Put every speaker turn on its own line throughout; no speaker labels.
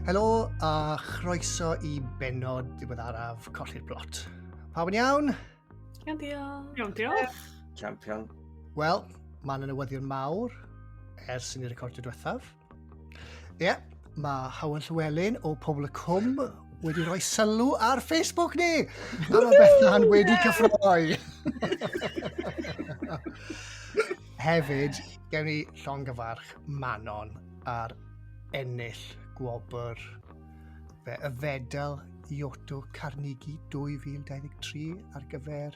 Helo a chroeso I benod diweddaraf Colli'r Blot. Pawb yn iawn?
Iawn diolch.
Iawn diolch.
Champion.
Wel, mae'n newyddion mawr ers i ni recordio diwethaf. Ie, mae Hywel Llewelyn o Pobl y Cwm wedi rhoi sylw ar Facebook ni. A mae Bethan wedi cyffroi. Hefyd, gewn ni llongyfarch Manon ar ennill Gwobr y fedal Ioto Carnegie 2023 ar gyfer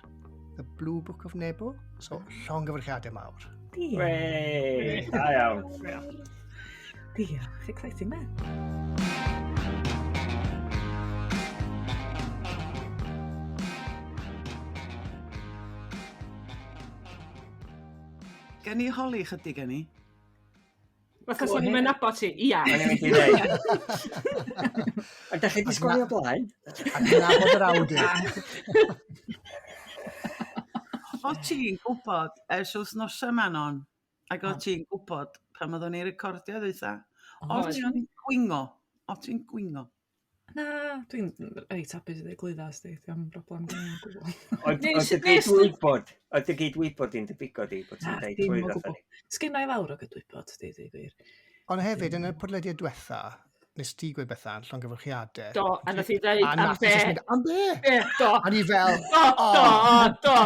The Blue Book of Nebo. So, llongyfarchiadau mawr.
Wei! Da iawn.
Diolch, exciting man.
Gen I holi chydig gen I.
Fatha sy'n ni'n nabod ti? Ia.
Mae'n mynd I ddeud. A da chi di sgwini o blaen?
A nabod yr awdur.
O ti'n gwybod, ers wythnosau Manon, ac o ti'n gwybod pan oeddwn ni'n recordio ddweitha, o ti'n gwingo. O ti'n gwingo.
Na, dwi'n reit hapus i glwyddas di, dwi'n broblem gen i'n gwybod.
Oedd y gydwybod i'n debygo di bod ti'n dweud trwy ddod ni.
Sgynna I lawr o gydwybod, di gwir.
Ond hefyd, yn y podlediad diwetha, nes ti gweud Bethan, llongyfarchiadau.
Do, a nath I ddeud am be.
Am be?
Do.
A ni fel,
Do.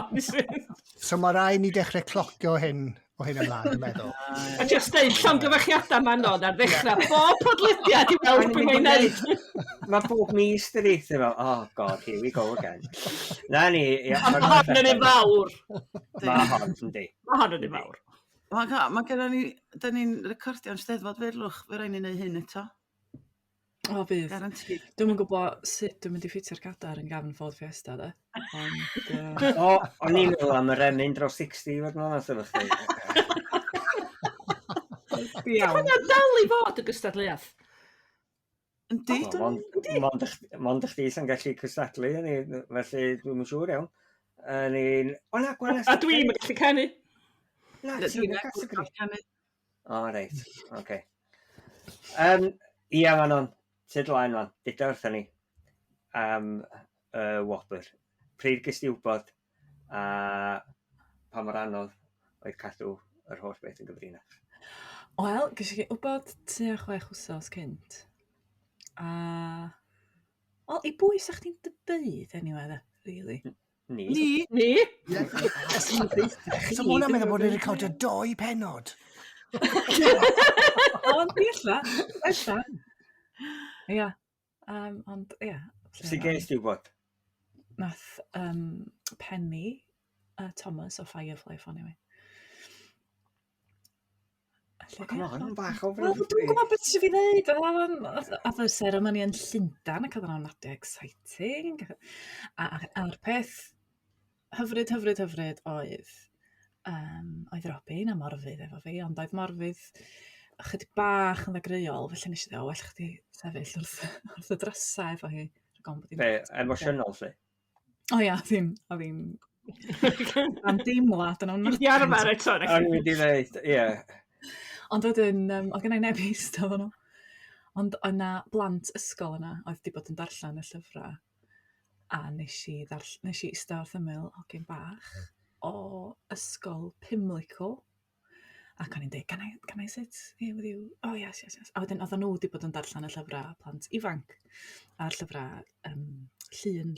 So mae rai ni dechrau clocio hyn o hyn ymlaen, dwi'n meddwl.
A just deud llongyfarchiadau Manon ar ddechrau bob podlediad I weld beth mae'n neud.
Mae bob mis dydi, ti'n fel, oh god, here we go again. Na ni...
Mae hon yn ei fawr.
Mae hon, yndi.
Mae hon yn ei fawr.
Mae gen ni, da ni'n recordio'n steddfod ferlwch, fe rhaid ni'n neud hyn eto.
O, bydd.
Garantid.
Dwi'n gwybod sut dwi'n mynd I ffitio'r gadar yn gafn Ford Fiesta, da.
O, o'n i'n meddwl am y remyn dros 60 fod nhw'n sefych chi.
Hwna dal I fod y gystadleuaeth.
Yndi?
Mond chdi sy'n gallu cystadlu, felly dwi'n siŵr iawn. O na, Gwanas.
A dwi'n gallu canu.
Na,
Dwi'n
ti'n
canu.
O, reit, oce. Ia, Manon, sut ymlaen man, dyda wrthyn ni am Gwobr. Pryd gys ti wybod a pa mor anodd oedd cadw yr holl beth yn gyfrinach?
Wel, gys I wybod tua 6 wsos cynt. Wel, I bwy sa'ch ti'n dybyd, anyway, da, really?
Ni?
So mae hwnna'n meddwl bod ni'n recordio 2 penod.
Ond di ella. Ia. Ond, ia.
Sut ges ti wybod?
Nath Penny Thomas o Firefly ffoni mi.
Come on, bach o
Wel, dwi'n gwybod beth sy'n fi ddeud. A y seremoni yn Llundain ac oedd yna'n nadu exciting. A'r peth hyfryd oedd Robin a Morfydd efo fi, ond oedd Morfydd chydig bach yn ddagreuol, felly nes I ddweud, well chdi sefyll wrth y drysau efo hi.
Be, emosiynol, lle?
O ia, ddim am deimlad yn o'n
Di arfer eto.
O'n mynd I ddeud, ie.
Ond wedyn, oedd gennau nebys efo nhw. Ond yna blant ysgol yna, oedd di bod yn darllen y llyfrau. A nes I ista wrth ymyl hogyn bach o ysgol Pimlico. Ac o'n i'n dweud, can I sit here with you? Oh, yes. A wedyn, oedd nhw wedi bod yn darllen y llyfrau plant ifanc a'r llyfrau llun.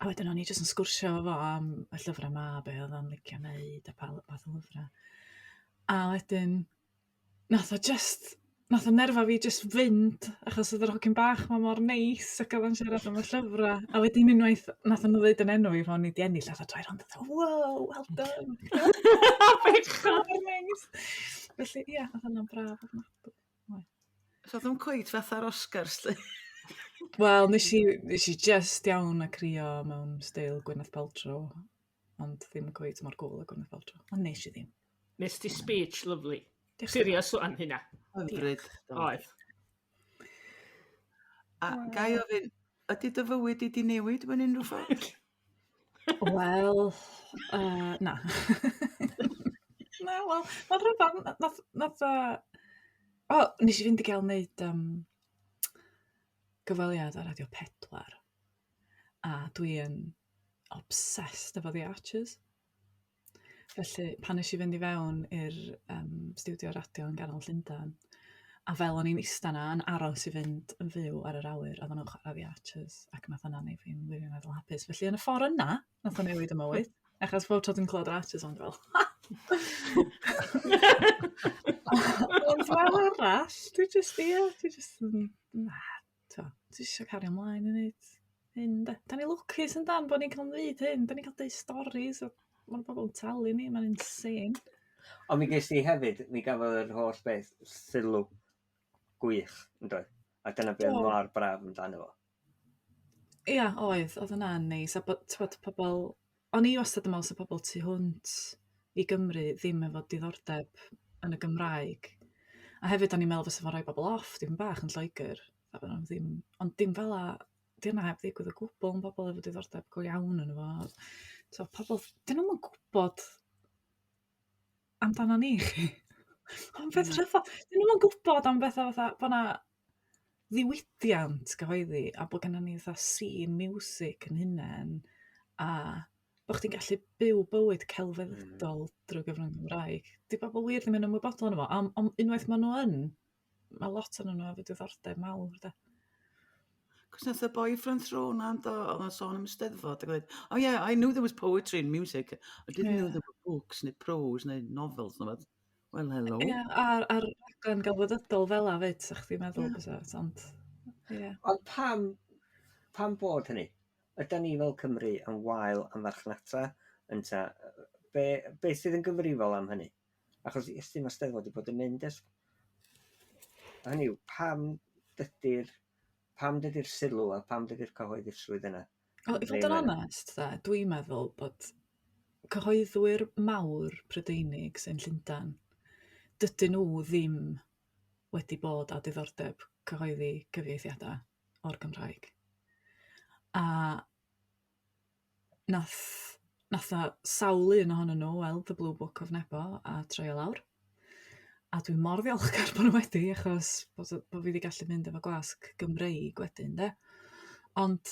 A wedyn, o'n i jyst yn sgwrsio fo am y llyfrau yma, be oedd o'n licio neud a pa fath o lyfrau. A wedyn, nath o nerfa fi just fynd, achos oedd yr hogyn bach ma mor neis ac oedd o'n siarad am y llyfrau. A wedyn unwaith, nath o'n dweud yn enw I fo ni di ennill, a dweud ond, wow, well done. Bechod neis. Felly, ia, oedd hwnna'n braf.
So oedd yn cweit fatha'r Oscars, lle.
Wel, nes I just iawn a crio mewn steil Gwyneth Paltrow, ond ddim yn cweit mor gwl y Gwyneth Paltrow. Ond nes I ddim.
Nes ti speech, lovely. Serious o'n hynna.
Hyfryd.
Oedd.
A gai ofyn, ydy dy fywyd I di newid mewn unrhyw ffordd?
Wel, na. Na, wel, mae'n rhyfan, nath nes I fynd I gael wneud gyfaliad ar radio Pedwar. A dwi yn obsessed efo The Archers. Felly, pan nes i fynd i fewn i'r studio radio yn ganol Llundain, a fel o'n i'n ista na yn aros i fynd yn fyw ar yr awyr, a nhw'n chwarae The Archers, ac nath hwnna neu fi'n wirioneddol hapus. Felly, yn y ffordd yna, nath o'n newid y mywyd. Achos bob tro dwi'n clywed yr Archers, o'n fel, ond fel arall, dwi jyst eisiau cario ymlaen yn neud hyn, da. Da ni lwcus yn dan bod ni'n cael neud hyn, da ni'n cael deud storis, mae'n bobl yn talu ni, mae'n insane.
Ond mi ges i hefyd, mi gafodd yr holl beth sylw gwych, yn dweud. A dyna beth mor braf amdano fo.
Ia, oedd yna'n neis. A bod pobl... O'n i wastad yn meddwl sy'n pobl tu hwnt i Gymru ddim efo diddordeb yn y Gymraeg. A hefyd o'n i'n meddwl fysa fo'n rhoi bobl off, dim bach yn Lloegr. Ond dim fel a... Di yna heb ddigwydd o gwbl yn bobl efo diddordeb go iawn yn efo. So, pobl... Dyn nhw'n gwybod amdano ni chi. Ond beth rhyfel. Dyn nhw'n gwybod am beth fatha bod na ddiwydiant gyhoeddi a bod gennym ni fatha scene music yn hunain a bod chdi'n gallu byw bywyd celfyddydol drwy gyfrwng Gymraeg. Di bobl wir ddim yn ymwybodol yn efo, ond unwaith maen nhw yn, mae lot yn nhw efo diddordeb mawr, da.
Cos nath y boi ffrant throw na, oedd yn sôn am Steddfod, a gweud, oh yeah, I knew there was poetry and music, I didn't know there were books, neu prose, neu novels, neu beth. Well, hello.
Ie, a'r rhaglen gelfyddydol fel a fyd, sa'ch ti'n meddwl, ond, ie.
Ond pam bod hynny? Yda ni fel Cymru yn wael am farchnata, ynta, be sydd yn gyfrifol am hynny? Achos ysdi mae Steddfod wedi bod yn mynd hynny yw, pam dydy'r sylw a pam dydy'r cyhoeddusrwydd yna?
I fod yn onest, dwi'n meddwl bod cyhoeddwyr mawr Prydeinig sy'n Llundain, dydyn nhw ddim wedi bod â diddordeb cyhoeddi cyfieithiadau o'r Gymraeg. A nath sawl un ohonyn nhw weld The Blue Book of Nebo a troi lawr. A dwi'n mor ddiolchgar bod nhw wedi, achos bod fi wedi gallu mynd efo gwasg Gymreig wedyn, de. Ond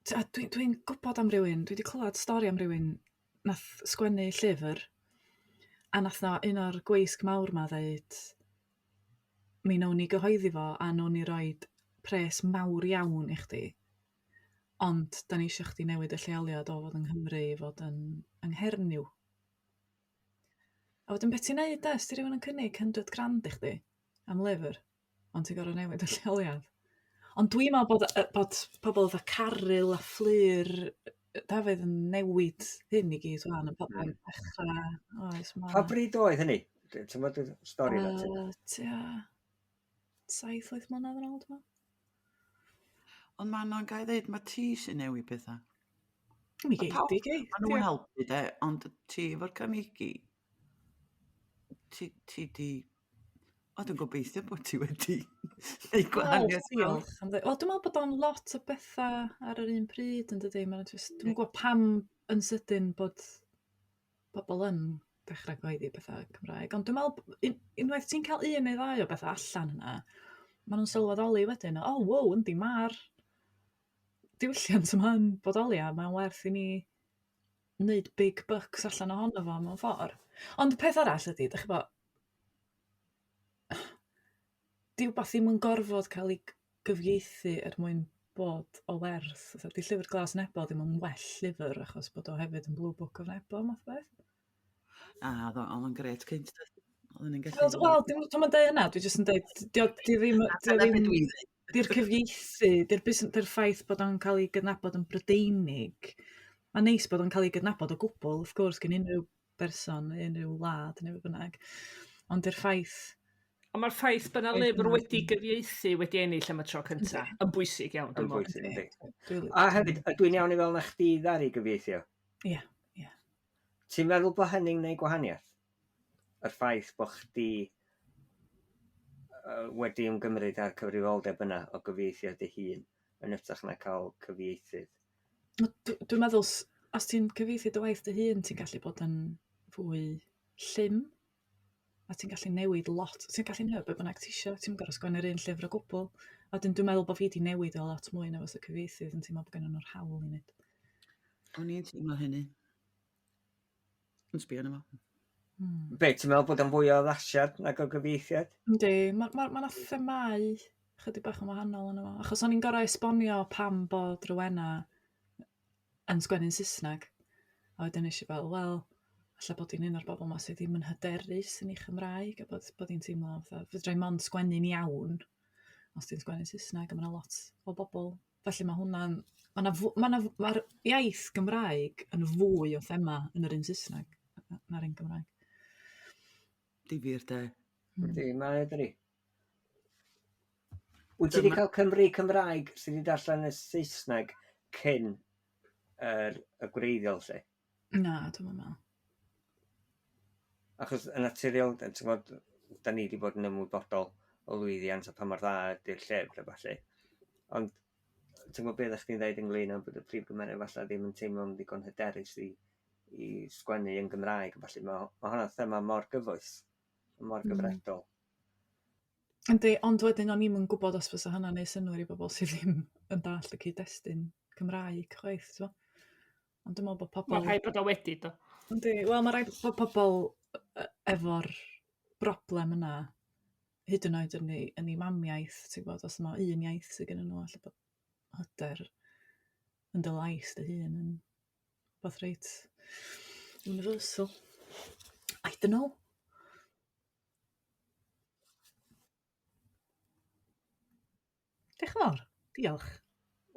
dwi'n gwybod am rywun, dwi wedi clywed stori am rywun nath sgwennu llyfr, a nath na un o'r gweisg mawr ma ddeud, mi nawn ni gyhoeddi fo a nawn ni roed pres mawr iawn i chdi. Ond da ni eisiau chdi newid y lleoliad o fod yng Nghymru i fod yn Nghernyw. A wedyn beth ti'n neud des? Di rywun yn cynnig 100 grand i chdi am lyfr, ond ti'n gorau newid y lleoliad. Ond dwi'n meddwl bod pobl fatha Caryl a Fflyr, Dafydd yn newid hyn i gyd wan, yn pobl yn dechrau.
Pa bryd oedd hynny? Ti'n bod y stori na ti?
Tia 7-8 mlynedd yn ôl, dwi'n meddwl.
Ond Manon, gael ddeud, mae ti sy'n newid bethau.
Mi geid i gei.
Mae nhw'n helpu, de, ond ti efo'r Carnegie, ti di... O, dwi'n gobeithio bod ti wedi neud gwahaniaeth.
Diolch. Dwi'n meddwl bod o'n lot o bethau ar yr un pryd yn dydy. Dwi'n gwybod pam yn sydyn bod bobl yn dechrau gweiddi bethau Cymraeg. Ond dwi'n meddwl, unwaith ti'n cael un neu ddau o bethau allan yna, maen nhw'n sylweddoli wedyn, wow, yndi, mae'r diwylliant yma'n bodoli a mae'n werth i ni wneud big bucks allan ohono fo mewn ffordd. Ond y peth arall ydy, dych chi bod, di wbath ddim yn gorfod cael ei gyfieithu mwyn bod o werth. Di Llyfr Glas Nebo ddim yn well lyfr achos bod o hefyd yn Blue Book of Nebo, math beth.
Oedd o'n gret cynt.
Wel, dwi'n mynd dweud yna, dwi'n jyst yn dweud, di'r cyfieithu, di'r ffaith bod o'n cael ei gydnabod yn Brydeinig. Mae'n neis bod o'n cael ei gydnabod o gwbl, wrth gwrs, gen unrhyw berson, unrhyw wlad, neu bynnag. Ond di'r ffaith...
Ond mae'r ffaith bod yna lyfr wedi gyfieithu wedi ennill am y tro cyntaf. Yn bwysig iawn.
Yn bwysig, ynddi. A hefyd, dwi'n iawn i fel na chdi ddari gyfieithio?
Ie.
Ti'n meddwl bod hynny'n gwneud gwahaniaeth? Yr ffaith bod chdi wedi ymgymryd ar cyfrifoldeb yna o gyfieithio dy hun yn ytrach na cael cyfieithydd?
Dwi'n meddwl, os ti'n cyfieithu dy waith dy hun, ti'n gallu bod yn fwy llym. a ti'n gallu newid lot. Ti'n gallu newid be bynnag ti isio, ti'n gorau sgwennu'r un llyfr o gwbl. A dwi'n meddwl bod fi wedi newid o lot mwy na fos y cyfieithydd yn teimlo bod gen nhw'r hawl i wneud.
O'n i'n teimlo hynny. Yn sbio yna fo.
Be, ti'n meddwl bod yn fwy o ddasiad nag o gyfieithiad?
Yndi, mae themau chydig bach yn wahanol yna fo. Achos o'n i'n gorau esbonio pam bod Rowena yn sgwennu'n Saesneg. A wedyn eisiau fel, wel, alla bod hi'n un o'r bobl yma sydd ddim yn hyderus yn ei Chymraeg, a bod hi'n teimlo, fydra i mond sgwennu'n iawn, os ti'n sgwennu'n Saesneg, a mae yna lot o bobl. Felly mae hwnna'n, mae'r iaith Gymraeg yn fwy o thema yn yr un Saesneg na'r un Gymraeg.
Difyr de.
Ydy, mae ydy. Wyt ti wedi cael Cymru Cymraeg sydd wedi darllen y Saesneg cyn y gwreiddiol lle?
Na, dwi'n meddwl.
Achos yn naturiol, ti'n gwybod, da ni wedi bod yn ymwybodol o lwyddiant a pa mor dda ydy'r llyfr a falle. Ond, ti'n gwybod beth ydych chi'n dweud ynglyn â bod y prif gymeriad falle ddim yn teimlo'n ddigon hyderus i sgwennu yn Gymraeg. Falle mae hwnna'n thema mor gyfoes, mor gyfredol.
Yndi, ond wedyn o'n i'm yn gwybod os fysa hynna'n neud synwyr i bobl sydd ddim yn dall y cyd-destun Cymraeg chwaith, ti'n gwybod? Ond dwi'n meddwl bod pobl...
Mae rhaid bod o wedi, do.
Yndi, wel, mae rhaid bod pobl efo'r broblem yna, hyd yn oed yn ei mamiaeth, ti'n gwybod, os mae un iaith sydd gen nhw, allu bod hyder yn dy lais dy hun yn beth reit universal. I don't know. Diolch yn fawr. Diolch.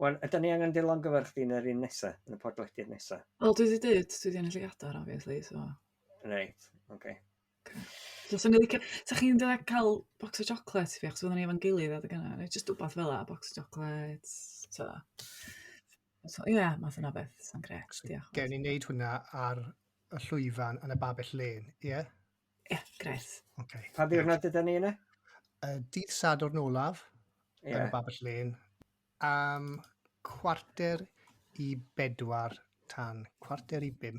Wel, ydyn ni angen dilongyfer chdi yn yr un nesaf, yn y podlediad nesaf?
Wel, dwi wedi dweud, dwi wedi ennill i gadar, obviously, so...
Reit, oce.
So, sa chi'n dweud cael bocs o chocolate fi, achos fydden ni efo'n gilydd adeg yna, neu just wbath fel la, bocs o chocolate, so... So, ie, math yna beth, sa'n grec, diolch.
Gen i wneud hwnna ar y llwyfan yn y babell len, ie?
Ie, gret.
Okay.
Pa ddiwrnod ydyn ni yna?
Dydd Sadwrn olaf yn y babell len, am 4:45 tan 4:45.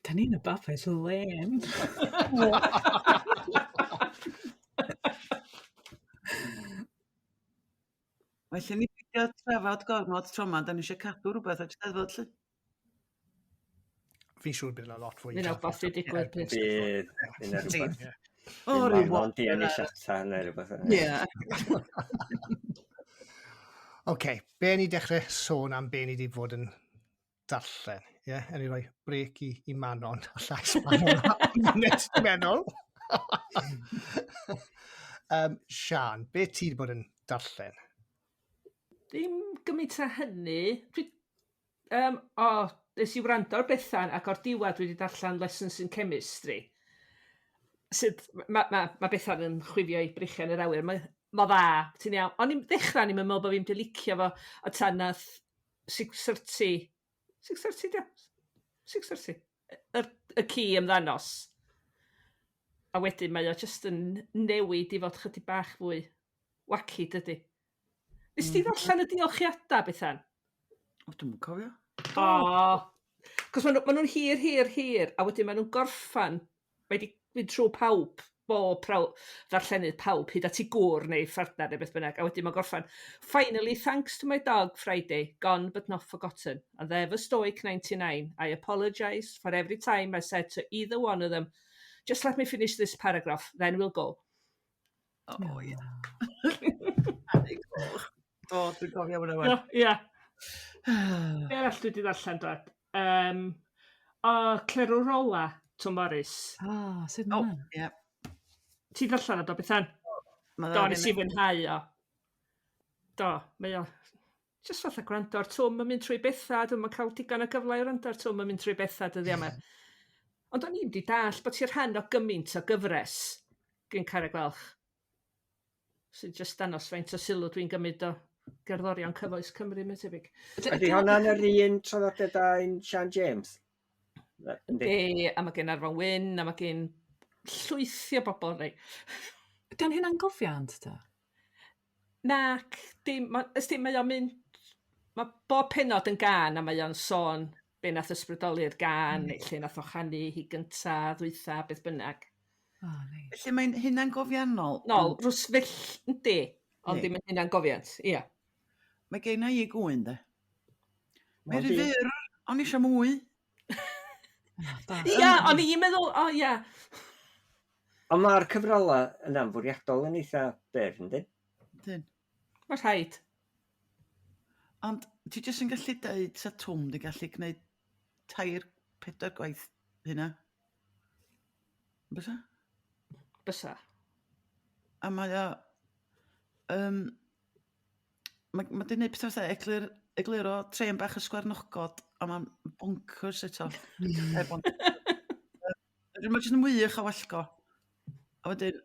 Da ni'n y babell len.
Felly ni beidio trafod gormod tro yma, da ni eisiau cadw rhywbeth o'r steddfod lle.
Fi'n siŵr bydd yna lot fwy.
Fy'n awbeth i digwydd.
Bydd, yna rhywbeth.
O,
rhywbeth. Di yn ei siata neu rhywbeth.
Ie.
Oce, be ni dechrau sôn am be ni wedi fod yn darllen. Ie, yn ei roi brec i Manon, a llais Manon yn meddwl. Siân, be ti wedi bod yn darllen?
Ddim gymaint â hynny. Nes i wrando ar Bethan ac o'r diwedd dwi wedi darllen Lessons in Chemistry. Mae Bethan yn chwifio i brichiau yn yr awyr. Mae dda, ti'n iawn. Ond i'n ddechrau ni'n meddwl bod fi'n licio fo a tan nath 6:30. 6:30 dio? 6:30. Y ci ymddanos. A wedyn mae o just yn newid i fod chydig bach fwy wacky dydy. Nes ti ddarllen y diolchiadau, Bethan?
O, dwi'n cofio.
Cos maen nhw'n hir, a wedyn maen nhw'n gorffan, wedi mynd trwy pawb, ddarllenydd pawb, hyd at i gŵr neu ffardner neu beth bynnag, a wedyn ma'n gorffan. Finally, thanks to my dog, Friday, gone but not forgotten, and ever stoic 99, I apologise for every time I said to either one of them, just let me finish this paragraph, then we'll go.
O, ie. O, dwi'n cofio hwnna wan.
Ie. Be arall dwi wedi ddarllen dod? Clerwrola, Tom Morris.
Sut
O,
yna?
ie.
Ti ddarllen o, do, Bethan? Do, nes i fwynhau o. Do, mae o... Just fatha gwrando ar Twm yn mynd trwy betha, dwi'n ma'n cael digon o gyfle i wrando ar Twm yn mynd trwy betha dyddi yma. Ond o'n i'n di dall bod ti'n rhan o gymaint o gyfres gen Carreg Welch. Sy'n just danos faint o sylw dwi'n gymryd o gerddorion cyfoes Cymru, mae'n tebyg.
Ydy hwnna'n yr un traddodiad a'n Siân James?
Ydy, a mae gen Arfon Wyn, a mae gen llwythio bobl rei.
Ydy o'n hynna'n gofiant, ta?
Nac, mae o'n mynd... Mae bob penod yn gan, a mae o'n sôn be nath ysbrydoli'r gan, neu lle nath o chanu hi gynta, ddwytha, beth bynnag.
Neis.
Felly mae'n hynna'n gofiannol.
Nol, rwsfell yndi, ond
Yndi.
ddim yn hynna'n gofiant. Ia.
Mae gen i gwyn, de. Mae'n
Ond i-
rhyfyr, ond eisiau mwy.
Ia, o'n i'n meddwl, ia.
Ond mae'r cyfrolau yn fwriadol yn eitha byr, ynddi?
Dyn.
Mae rhaid.
Ond ti jyst yn gallu deud sa twm di gallu gwneud 3-4 gwaith hynna. Bysa?
Bysa.
A mae o... Mae di wneud pethau fatha egluro tren bach y sgwarnogod, a mae'n bonkers eto. Mae jyst yn wych o wallgo. A wedyn,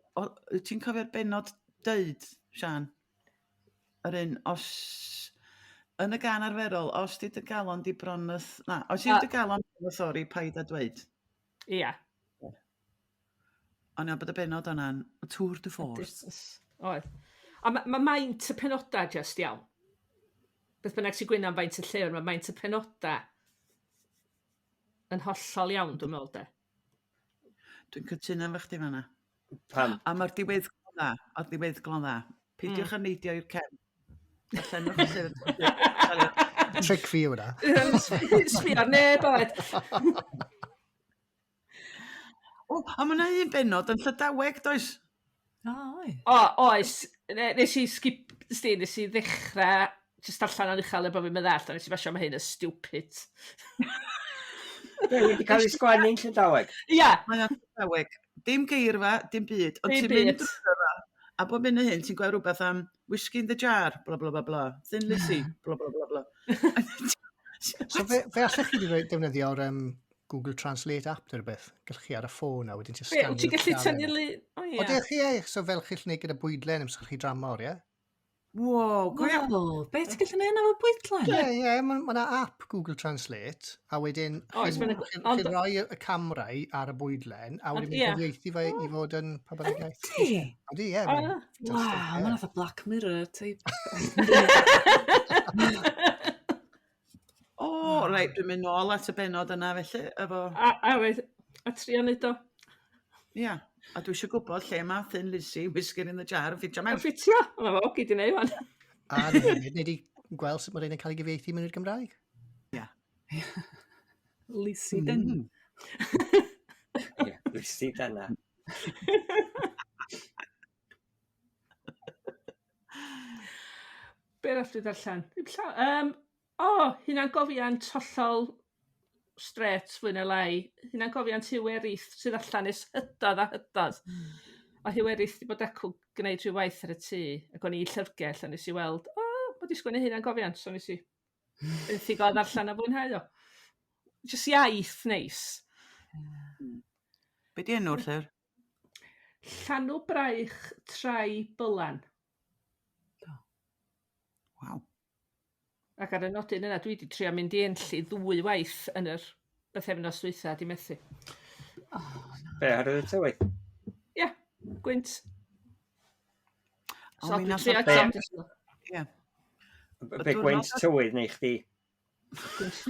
ti'n cofio'r benod deud, Siân? Yr un, os... Yn y gan arferol, os di dy galon di bronydd... Na, os di dy galon di sori, paid a dweud.
Ia.
Ond ia, bod y benod yna'n tour de force.
Oedd. A mae maint y penodau just iawn. Beth bynnag sy'n gwyn am faint y llyfr, mae maint y penodau yn hollol iawn, dwi'n meddwl de.
Dwi'n cytuno efo chdi fanna.
Pam?
A mae'r diweddglo'n dda. Peidiwch a neidio i'r cefn. Allan o'ch llyfr.
Trick fi yw hwnna.
Sbio ar neb oed.
O, a mae yna un benod yn Llydaweg, does?
Oi.
Oes, nes i ddechrau jyst allan o'n uchel efo fi'n meddwl, nes i fasio mae hyn yn stupid.
Be, wedi cael ei sgwennu'n Llydaweg?
Ia,
Mae o'n Llydaweg. Dim geirfa, dim byd. Ond
Dim
ti'n mynd
byd.
drwy'r yma, a bob mynd y hyn, ti'n gweld rhywbeth am whiskey in the jar, bla bla bla bla, thin lizzy, bla bla bla bla.
So fe allech chi defnyddio'r Google Translate app neu rhywbeth? Gallech chi ar y ffôn a wedyn ti'n
be,
sganio.
wyt ti'n gallu tynnu lu... O
O,
ia.
dech chi so fel chi'ch neud gyda bwydlen ymsgol chi dramor, ie?
Wow, go iawn.
Wel, be ti'n gallu neud efo bwydlen?
Ie, mae yna app Google Translate, a wedyn
Oes,
chi'n
ond-
rhoi y camrau ar y bwydlen, a wedyn
ie.
mae'n cyfieithu fe i fod yn pa bynnag iaith.
Yndi?
Ydy, ie.
Ah.
Wow, mae'n fath o Black Mirror type.
O, reit, dwi'n mynd nôl at y benod yna felly, efo...
A trio neud o.
Ia, a dwi eisiau gwybod lle mae thin lizzy, whiskey in the jar, yn ffitio
A
mewn.
ffitio. Mae fo, gyd i neud fan.
A nid i gweld sut mae rhaid yn cael ei gyfieithu mewn i'r Gymraeg.
Lisi dyn.
Ie, Lucy dyna.
Be arall dwi ddarllen? Hynna'n gofiant hollol stret fwy na lai. Hynna'n gofiant Hiwerydd sydd allan nes hydodd a hydodd. A Hiwerydd wedi bod acw gwneud rhyw waith ar y tŷ. Ac o'n i llyfrgell a nes i weld, bod i sgwennu hynna'n gofiant. So nes i benthyg o ddarllen a fwynhau o. Just iaith neis.
Be di enw'r llyfr?
Llanw braich trai bylan.
Waw.
Ac ar y nodyn yna, dwi wedi trio mynd i enlli 2 waith yn yr bythefnos dwytha di methu.
Be, ar y tywydd?
Ia, gwynt.
O,
So
mi
dwi'n
nath
trio
o-
eto.
Ie.
Be, gwynt tywydd neu chdi?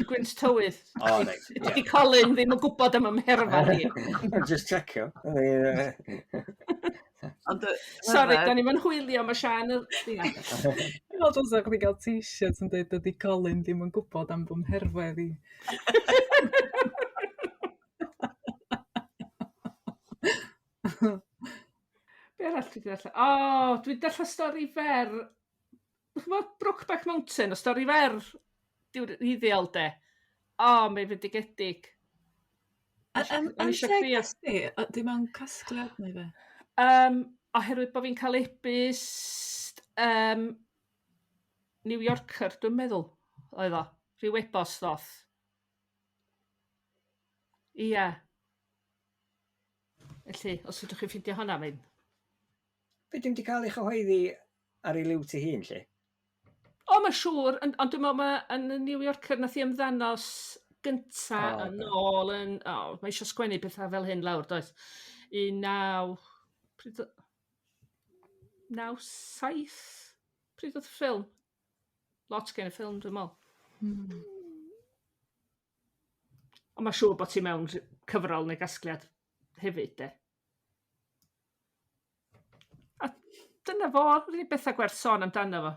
Gwynt tywydd.
O, reit.
Dydy Colli'n ddim yn gwybod am ymherfa ni.
Just checkio.
Ond
Sori, da ni'n mynd hwylio, mae Siân yn...
Wel, dwi'n sag wedi cael t-shirt yn dweud ydy Colin ddim yn gwybod am fy mherfedd i.
Be arall dwi wedi darllen? Dwi wedi darllen stori fer... Chymod Brokeback Mountain, y stori fer hyddiol de. Mae'n fendigedig.
Yn
isio
lle
crio.
gysdi, dim yn casgliad neu fe?
Oherwydd bod fi'n cael e-byst New Yorker, dwi'n meddwl, oedd o. Rhyw e-bost ddoth. Ia. Felly, os ydych chi'n ffindio honna mynd.
Be, dim di cael ei chyhoeddi ar ei liw ti hun, lle?
Mae'n siŵr, ond dwi'n meddwl mae yn y New Yorker nath i ymddanos gynta yn ôl yn... mae eisiau sgwennu bethau fel hyn lawr, does? 97... Pryd oedd y ffilm? Lot gen y ffilm, dwi'n meddwl. Ond mae'n siŵr bod ti mewn cyfrol neu gasgliad hefyd, de. dyna fo, rydyn ni bethau gwerth sôn amdano fo.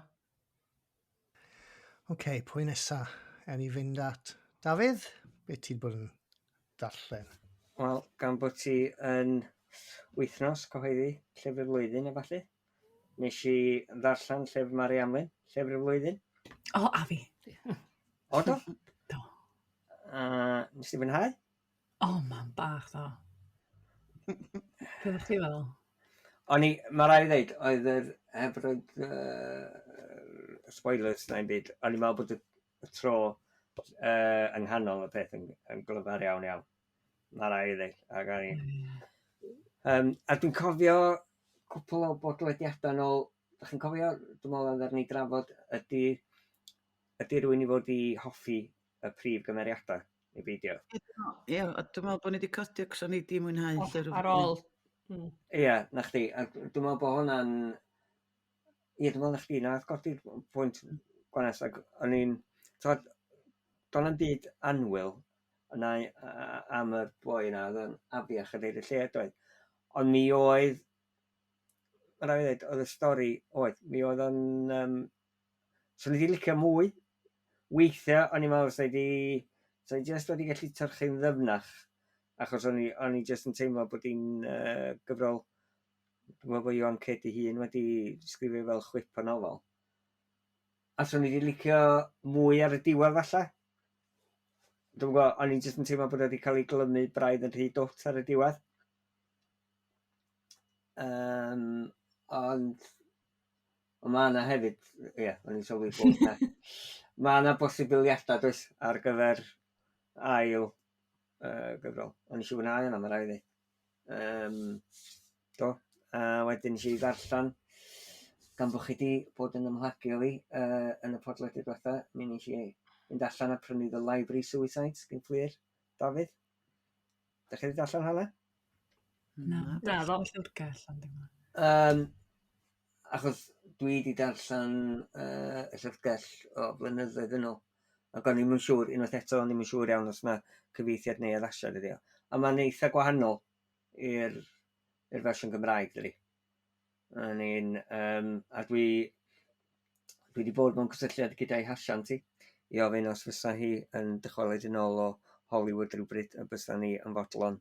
OK, pwy nesa? Ni fynd at Dafydd? Be ti'n bod yn darllen?
Wel, gan bod ti yn wythnos cyhoeddi Llyfr Y Flwyddyn efallai, nes i ddarllen Llyfr Mariamlyn, Llyfr Y Flwyddyn.
O, a fi.
O do?
Do.
Nes ti fwynhau?
O, man bach, do. Beth o'ch chi feddwl?
Mae rai ddeud, oedd yr heb roed spoilers na'n byd, o'n i'n meddwl bod y tro yng nghanol y peth yn glyfar iawn iawn. Mae rai ddeud. A dwi'n cofio cwpl o bodlediadau nôl, ydych chi'n cofio, dwi'n meddwl oedd ni drafod, ydy rhywun i fod i hoffi y prif gymeriadau i beidio?
Ie, a dwi'n meddwl bod ni wedi codi ac o'n i di mwynhau Llyfr Y
Ar ôl.
Ie, na chdi. A dwi'n meddwl bod hwnna'n... Ie, dwi'n meddwl na chdi, na godi'r pwynt Gwanas. Ac o'n i'n... Do'n am byd anwyl yna am y boi yna, oedd yn afiach a ddeud y lle doedd. Ond mi oedd... Mae'n rhaid i ddweud, oedd y stori oedd. Mi oedd yn... So ni wedi licio mwy. Weithiau, o'n i'n meddwl, so ni just wedi gallu tyrchu'n ddyfnach. Achos o'n i just yn teimlo bod hi'n gyfrol, dwi'n meddwl bod Iwan Cyd ei hun wedi sgrifio fel chwip o nofel. A so ni wedi licio mwy ar y diwedd falle. Dwi'n gwybod, o'n i just yn teimlo bod wedi cael ei glymu braidd yn rhy dwt ar y diwedd. Ond mae yna hefyd, ie, o'n i'n sylwi bod yna. Mae yna bosibiliadau does ar gyfer ail gyfrol. O'n i eisiau fwynhau yna, mae rai ddi. Do. A wedyn eisiau i ddarllen, gan bod chi wedi bod yn ymlagu o fi yn y podlediad diwetha, mi nes i fynd allan a prynu The Library Suicides, gen Colli'r, Dafydd. Dach chi wedi darllen hwnna?
Na,
Na, ddo.
llyfrgell, ond dim ond.
Achos dwi wedi darllen y llyfrgell o flynyddoedd yn ôl. Ac o'n i'm yn siŵr, unwaith eto o'n i'm yn siŵr iawn os yna cyfeithiad neu addasiad ydi o. A mae'n eitha gwahanol i'r fersiwn Gymraeg dydi. A dwi wedi bod mewn cysylltiad gyda'i hasiant i ofyn os fysa hi yn dychwelyd yn ôl o Hollywood rhywbryd a bysa ni yn fodlon.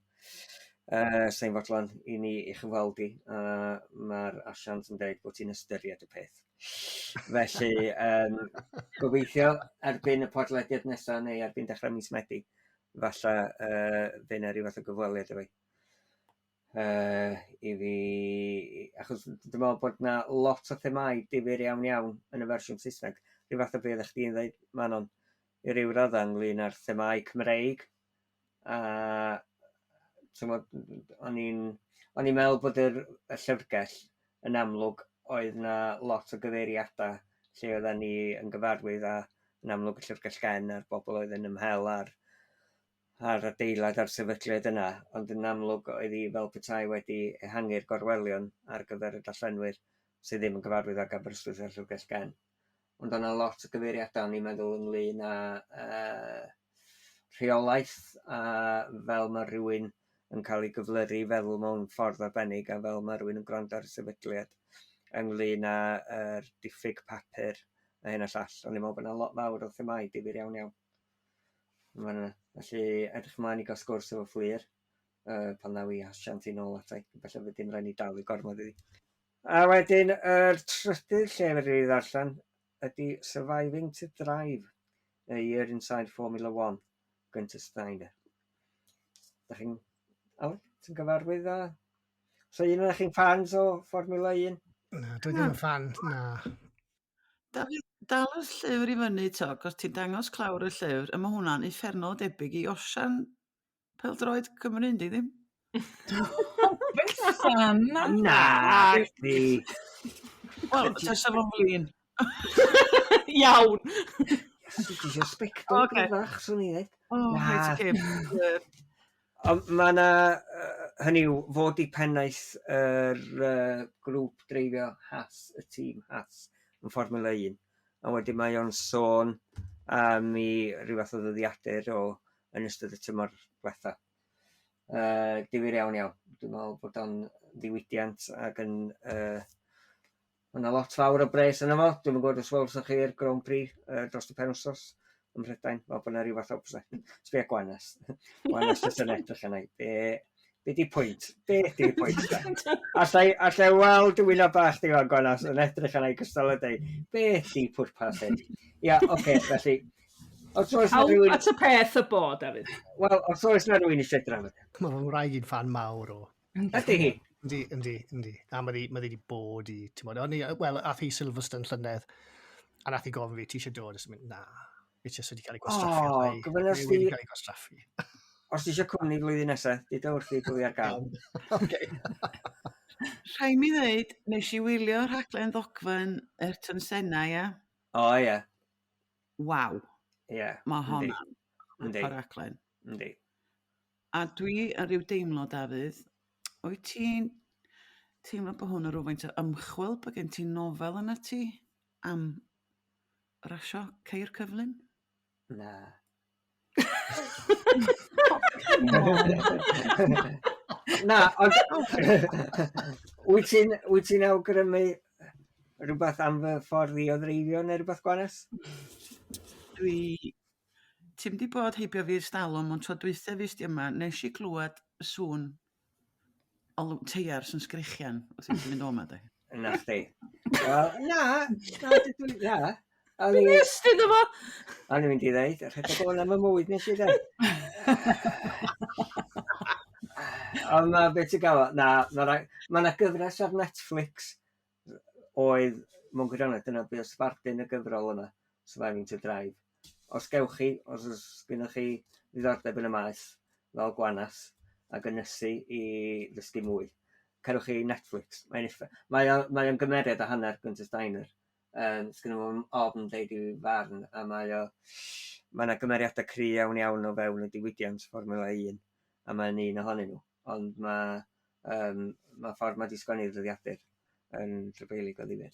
Sa'n fodlon i ni i chyfweldi. Mae'r asiant yn dweud bod ti'n ystyried y peth. Felly, gobeithio erbyn y podlediad nesaf neu erbyn dechrau mis Medi, falle fe na ryw fath o gyfweliad efo i fi, achos dwi'n meddwl bod yna lot o themau difyr iawn iawn yn y fersiwn Saesneg. Ryw fath o beth ydych chi'n dweud, Manon, i ryw radda ynglyn â'r themau Cymreig. O'n i'n meddwl bod y llyfrgell yn amlwg oedd yna lot o gyfeiriadau lle oedden ni yn gyfarwydd a yn amlwg y llyfrgell gen a'r bobl oedd yn ymhel ar adeilad a'r sefydliad yna, ond yn amlwg oedd hi fel petai wedi ehangu'r gorwelion ar gyfer y darllenwyr sydd ddim yn gyfarwydd ag Aberystwyth a'r llyfrgell gen. Ond o'na lot o gyfeiriadau o'n i'n meddwl ynglyn â rheolaeth a fel mae rhywun yn cael ei gyflyru feddwl mewn ffordd arbennig a fel mae rhywun yn gwrando ar y sefydliad ynglyn â'r diffyg papur a hyn a llall. O'n i'n meddwl bod yna lot fawr o themau difyr iawn iawn. Felly edrych ymlaen i gael sgwrs efo Colli'r pan naw i asiant i nôl atau. Felly wedyn rhaid ni dal i gormod iddi. A wedyn yr trydydd lle fyddi i ddarllen ydy Surviving to Thrive, A Year Inside Formula 1, Guenther Steiner. Dach chi'n... ti'n gyfarwydd â... So un o'ch chi'n fans o Formula 1?
Na, dwi ddim yn fan, na.
Dal y llyfr i fyny to, os ti'n dangos clawr y llyfr, a mae hwnna'n uffernol debyg i Osian Peldroed Cymru, di ddim?
Bethan, na.
Na, chdi.
Wel, tesa fo'n flin.
Iawn!
Ti eisiau spectol gyfach, swn i ddweud.
O, reit, oce.
Ond mae yna, hynny yw, fod i pennaeth yr grŵp dreifio Haas, y tîm Haas yn Formula 1. A wedyn mae o'n sôn am i ryw fath o ddyddiadur yn ystod y tymor diwetha. Difyr iawn iawn. Dwi'n meddwl bod o'n ddiwydiant ac yn Mae yna lot fawr o bres yn efo. Dwi'n gwybod os welwch chi'r Grand Prix dros y penwsos ym Mhrydain. Fel bod yna rhyw fath o obsession. Sbia Gwanas. Gwanas jyst yn edrych yna. Be di pwynt? Be di pwynt? Allai weld y wyna bach di fan Gwanas yn edrych yna i gystal y dweud. Be di pwrpas hyn? Ia, oce, felly. Os oes na rhywun...
At y peth y bod, Dafydd.
Wel, os oes na rhywun eisiau drafod.
Mae fy wraig i'n fan mawr o.
Ydy hi?
Yndi. A mae wedi bod i, ti'n modd, wel, ath i Silverstone llynedd, a nath i gofyn fi, ti eisiau dod? Ys mynd, na, fi jyst wedi cael ei gwastraffu.
Gyfynnes
Fi wedi cael ei gwastraffu.
Os ti eisiau cwmni flwyddyn nesaf, di wrth i gwy ar gael.
Rhaid mi ddweud, nes i wylio rhaglen ddogfen yr Tynsena, ia?
O, ie.
Waw.
Ie.
Mae hwnna'n rhaglen.
Yndi.
A dwi yn rhyw deimlo, Dafydd, wyt ti'n teimlo bod hwn yn rhywfaint o ymchwil, bod gen ti nofel yna ti am rasio ceir cyflym?
Na. Na, ond... Wyt ti'n awgrymu rhywbeth am fy ffordd i o ddreifio neu rhywbeth Gwanas?
Ti'n di bod heibio fi ystalwm, ond tro dweithio fi sti yma, nes i glwad y sŵn o teiar sy'n sgrichian, wrth i ti'n mynd o'ma, de?
Na, chdi. Na.
Dwi'n ystod efo!
A ni'n mynd i ddeud, rhedeg o'n am y mwyd nes i de. Ond beth ti'n gael? Na, mae yna gyfres ar Netflix oedd, mewn gwirionedd, dyna be o sbardun y gyfrol yna, Surviving to Drive. Os gewch chi, os gynnwch chi ddiddordeb yn y maes, fel Gwanas, ac yn ysu i ddysgu mwy, cerwch chi Netflix. Mae o'n gymeriad a hanner Guenther Steiner. Sgynno fo'n ofn deud i farn, a mae yna gymeriadau cry iawn o fewn y diwydiant Formula 1, a mae'n un ohonyn nhw. Ond mae ffordd mae di sgwennu'r ddyddiadur yn rhywbeilig o ddifyr.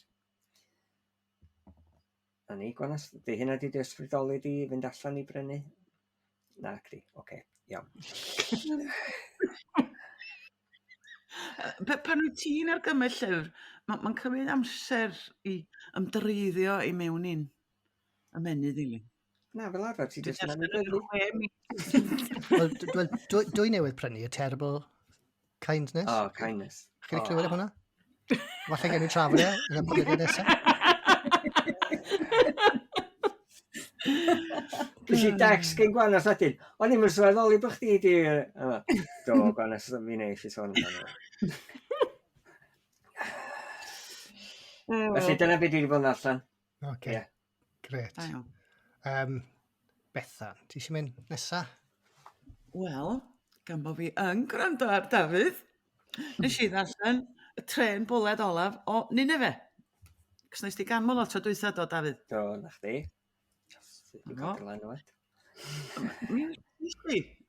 A ni, Gwanas, di hynna di ysbrydoli di fynd allan i brynu? Na, cri, oce, iawn.
Pan wyt ti'n argymell llyfr, mae'n cymryd amser i ymdreiddio i mewn un ymenydd ili.
Na, fel arfer, ti jyst yn
Dwi newydd prynu y Terrible Kindness.
Oh, kindness.
Chi wedi clywed am hwnna? Falle gen i trafod yn y blwyddyn nesaf.
Gys i dex gen Gwanas wedyn. O'n i'n sylweddoli bod chdi di... Do, Gwanas, fi neis i sôn amdano. Felly dyna beth dwi wedi bod yn allan.
Oce, gret. Bethan, ti eisiau mynd nesaf?
Wel, gan bod fi yn gwrando ar Dafydd, nes i ddarllen y tren bwled olaf o Ninefe. Cos nes ti ganmol o tro dwytha do, Dafydd?
Do, na chdi. Dwi'n cael dylan o wed.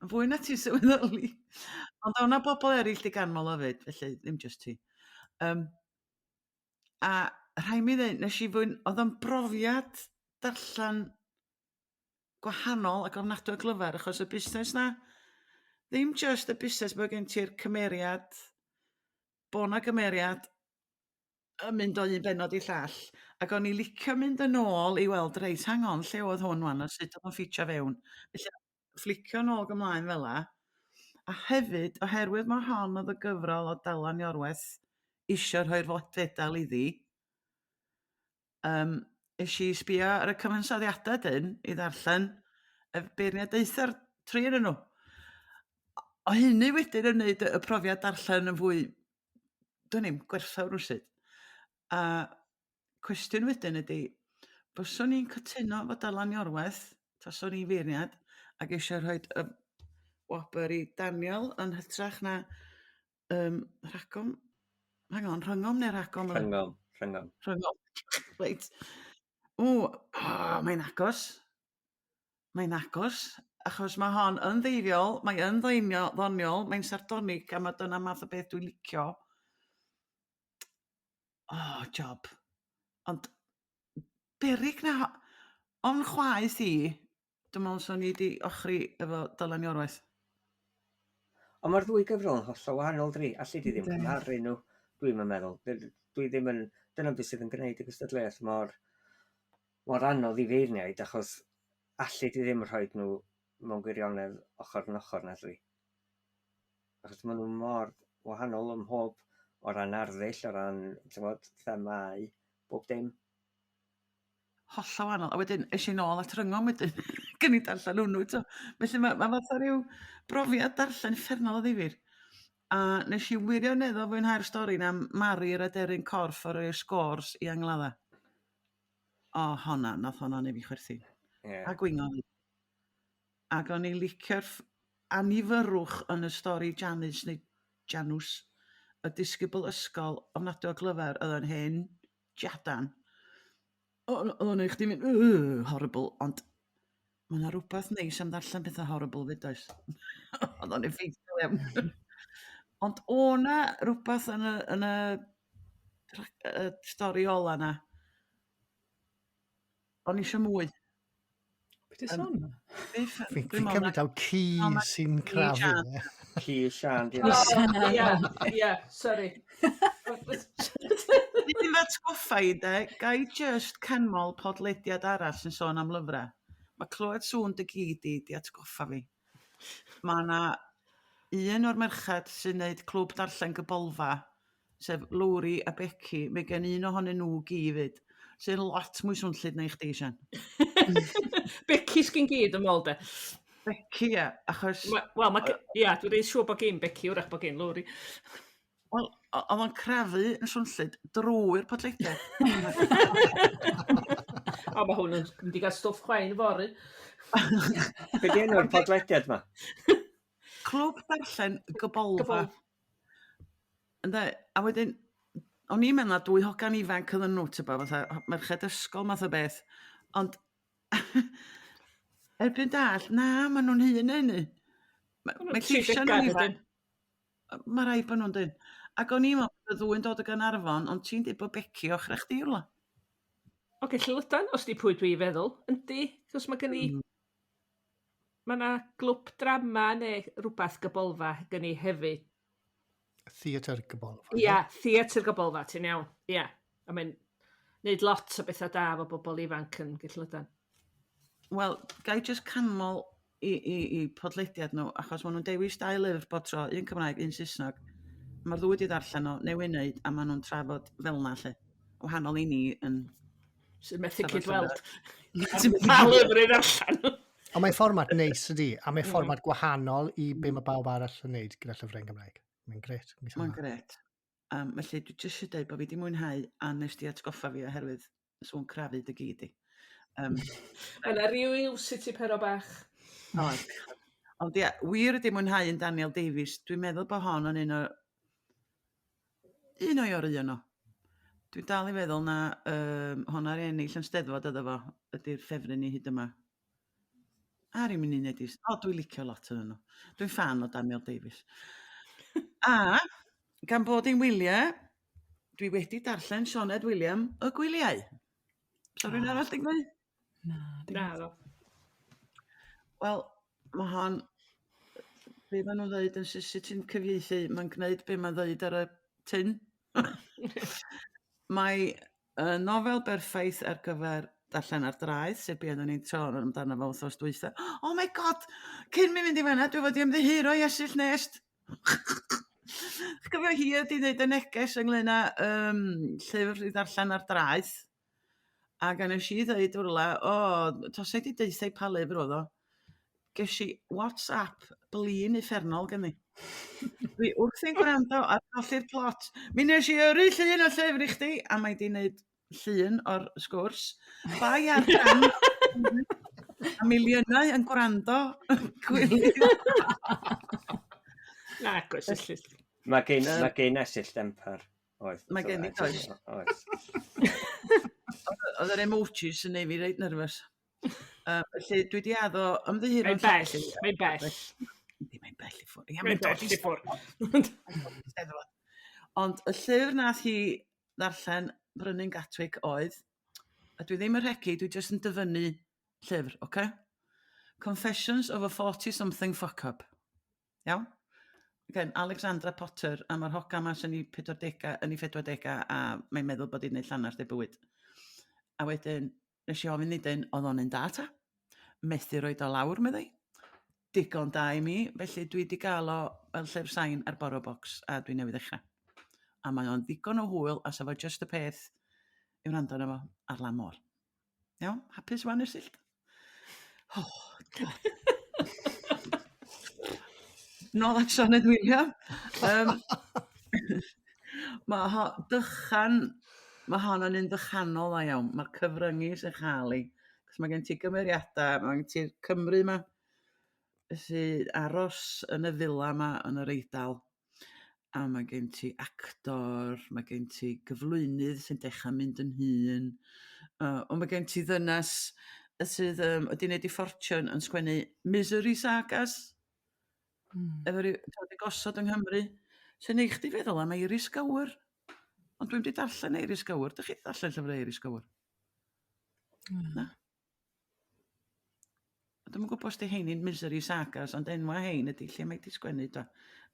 Yn fwy na ti sylweddoli. Ond o'na bobl eraill di ganmol o fyd, felly ddim just ti. A rhaid mi ddweud, nes i fwyn, oedd o'n brofiad darllen gwahanol ac ofnadwy o glyfar, achos y busnes na, ddim just y busnes bod gen ti'r cymeriad, bod na gymeriad, yn mynd o un benod i llall, ac o'n i licio mynd yn ôl i weld reit, hang on, lle oedd hwn wan, a sut oedd o'n ffitio fewn. Felly, flicio nôl gymlaen fel la, a hefyd, oherwydd mae hon oedd y gyfrol o Dylan Iorwerth isio rhoi'r fedal iddi, eisiau sbio ar y cyfansoddiadau dyn i ddarllen y beirniadaethau'r tri yn nhw. O hynny wedyn yn gwneud y profiad darllen yn fwy, dwi'n ni'n gwerthfawr rwysyd. A cwestiwn wedyn ydy, byswn ni'n cytuno fod Dylan Iorwerth, taswn ni'n feirniad, ac eisiau rhoi y Gwobr i Daniel yn hytrach na rhagom, rhyngom neu rhagom?
Rhyngom.
Reit. Mae'n agos. Mae'n agos, achos mae hon yn ddeiriol, mae yn ddoniol, mae'n sardonig, a mae dyna math o beth dwi'n licio. Job. Ond berig na, o'n chwaeth i, dwi'n meddwl swn i wedi ochri efo Dylan Iorwerth.
Ond mae'r ddwy gyfrol yn hollol wahanol dri. Alli di ddim cymharu nhw, dwi'n meddwl. Dwi ddim yn dyna beth sydd yn gwneud y gystadleuaeth mor anodd i feirniaid, achos allu di ddim rhoi nhw mewn gwirionedd ochr yn ochr na dwi. Achos maen nhw mor wahanol ym mhob o ran arddull, o ran themau, bob dim.
Hollol wahanol. A wedyn, eisiau nôl at ryngom wedyn, gyn i darllen hwnnw. Felly mae fatha rhyw brofiad darllen uffernol o ddifyr. A nes i wirioneddol fwynhau'r stori na Marir a Deryn corff o'r sgôrs i angladda. O, nath honna neu fi chwerthin.
Yeah.
A gwingo fi. Ac o'n i licio'r anifyrwch yn y stori Janus neu Janws, y disgybl ysgol ofnadwy o glyfar, oedd yn hen jadan. Oedd o'n eich di mynd, horrible, ond mae yna rhywbeth neis am ddarllen pethau horrible fyd oes. Oedd o'n effeithiol iawn. Ond o'na rhywbeth yn y stori ola na. O'n i eisiau mwy.
Beth ys hwn?
Fi'n cymryd daw ci sy'n crafu.
Ci Siân.
Ie, sorry.
Dwi'n atgoffa i de, gai just canmol podlediad arall sy'n sôn am lyfrau. Mae clywed sŵn dy gyd di atgoffa fi. Mae yna un o'r merched sy'n neud clwb darllen gybolfa, sef Lowri a Becky, mae gen un ohonyn nhw gyd, sy'n lot mwy swnllid na i chdi, Sian.
Becky sgyn gyd yn môl de.
Becky, ie, achos...
Wel, dwi'n dweud siŵr bod gen Becky, wrach bod gen Lowri.
Wel, oedd o'n crafu yn swnllid drwy'r podlediad.
O, mae hwn yn mynd i gael stwff chwain y fory.
Be di enw'r podlediad ma?
Clwb darllen gybolfa. Ynde, a wedyn, o'n i'n meddwl 2 hogan ifanc yn nhw, fatha merched ysgol math o beth. Ond, erbyn dall, na, maen nhw'n hyn enni. Mae lleisiau nhw'n ifanc. Mae rai bod nhw'n dyn. Ac o'n i'n meddwl bod y 2 yn dod o Gaernarfon, ond ti'n dweud bod Becky o'ch rech di rwla.
Oce, Llewelyn, os di pwy dwi feddwl, yndi, cos mae gen i... Mae yna glwb drama neu rhywbeth gybolfa gen i hefyd.
Theatr gybolfa.
Ia, theatr gybolfa, ti'n iawn. Ia, a mae'n neud lot o bethau da fo bobl ifanc yn Llewelyn.
Wel, gai just canmol i podlediad nhw, achos maen nhw'n dewis 2 lyfr bob tro, un Cymraeg, un Saesneg. Mae'r 2 wedi darllen o, newydd wneud, a maen nhw'n trafod fel na lle. Wahanol i ni yn...
Sy'n methu cydweld. Pa lyfr i'n darllen.
Ond mae'n fformat neis ydi, a mae'n fformat gwahanol i be mae bawb arall yn neud gyda llyfrau yn Gymraeg. Mae'n gret.
Mae'n gret. Felly, dwi jyst eisiau dweud bod fi wedi mwynhau a nes di atgoffa fi oherwydd sŵn crafu dy gyd i.
Yna rhyw city pero bach.
Ond ia, wir wedi mwynhau yn Daniel Davies. Dwi'n meddwl bod hon yn un o'i o. Dwi'n dal i feddwl na hon ar ennill yn steddfod iddo fo ydy'r ffefryn i hyd yma. A rwy'n mynd i nedis. Dwi'n licio lot yn nhw. Dwi'n fan o Daniel Davies. A, gan bod i'n wyliau, dwi wedi darllen Sioned William y Gwyliau. So rwy'n arall di gwneud?
Na.
Wel, mae hon, be maen nhw'n dweud yn sut ti'n cyfieithu, mae'n gwneud be mae'n dweud ar y tyn. Mae nofel berffaith ar gyfer darllen ar draeth, sef be oedden ni'n sôn amdano fo wthnos dwytha. Oh my god! Cyn mi fynd i fanna, dwi fod i ymddihiro i Iesull Nest. Gyfio hi wedi gwneud y neges ynglyn â llyfr i ddarllen ar draeth. Ac yn ys i ddweud wrla, tos ei di deithau pa lyfr oedd o. Ges i WhatsApp blin uffernol gen i. Dwi wrth i'n gwrando ar Colli'r plot. Mi nes i yrru llun o llyfr i chdi, a mae di wneud llun o'r sgwrs. Bai ar gan, a miliynau yn gwrando.
Na, gwrs, yllis.
Mae gen esill demper.
Mae gen i oes. Oedd yr emojis yn neud fi reit nerfus. Felly dwi di addo ymddihero'n
Mae'n bell.
Mae'n bell i ffwrdd.
Mae'n bell i ffwrdd.
Ond y llyfr nath hi ddarllen Bryny'n Gatwick oedd, a dwi ddim yn rhegi, dwi jyst yn dyfynnu llyfr, oce? Confessions of a 40-something fuck-up. Iawn? gen Alexandra Potter a mae'r hogan mas yn ei 40 a mae'n meddwl bod hi'n gwneud llanast ei bywyd. A wedyn, nes i ofyn nid oedd o'n un da ta. Methu roed o lawr, meddai. Digon da i mi, felly dwi wedi gael o fel Llyfr Sain ar boro bocs a dwi newydd ddechrau. A mae o'n ddigon o hwyl a sef o just y peth i'w rando arno fo ar lan môr. Iawn? Hapus wan i'r syllt? Nôl at Sioned William. Mae hon yn un ddychanol a iawn. Mae'r cyfryngu sy'n chael ei. Cos mae gen ti gymeriadau, mae gen ti'r Cymru yma sy'n aros yn y villa yma yn yr Eidal. A mae gen ti actor, mae gen ti gyflwynydd sy'n dechrau mynd yn hun. Ond mae gen ti ddynas sydd wedi gwneud ei ffortiwn yn sgwennu misery sagas. Efo rhyw gosod yng Nghymru. Sy'n neud chdi feddwl am Eiris Gywr. Ond dwi'n wedi darllen Eiris Gywr. Dych chi darllen llyfr Eiris Gywr? Na. Dwi'n yn gwybod os di heini'n misery sagas, ond enwa hein ydy lle mae di sgwennu do.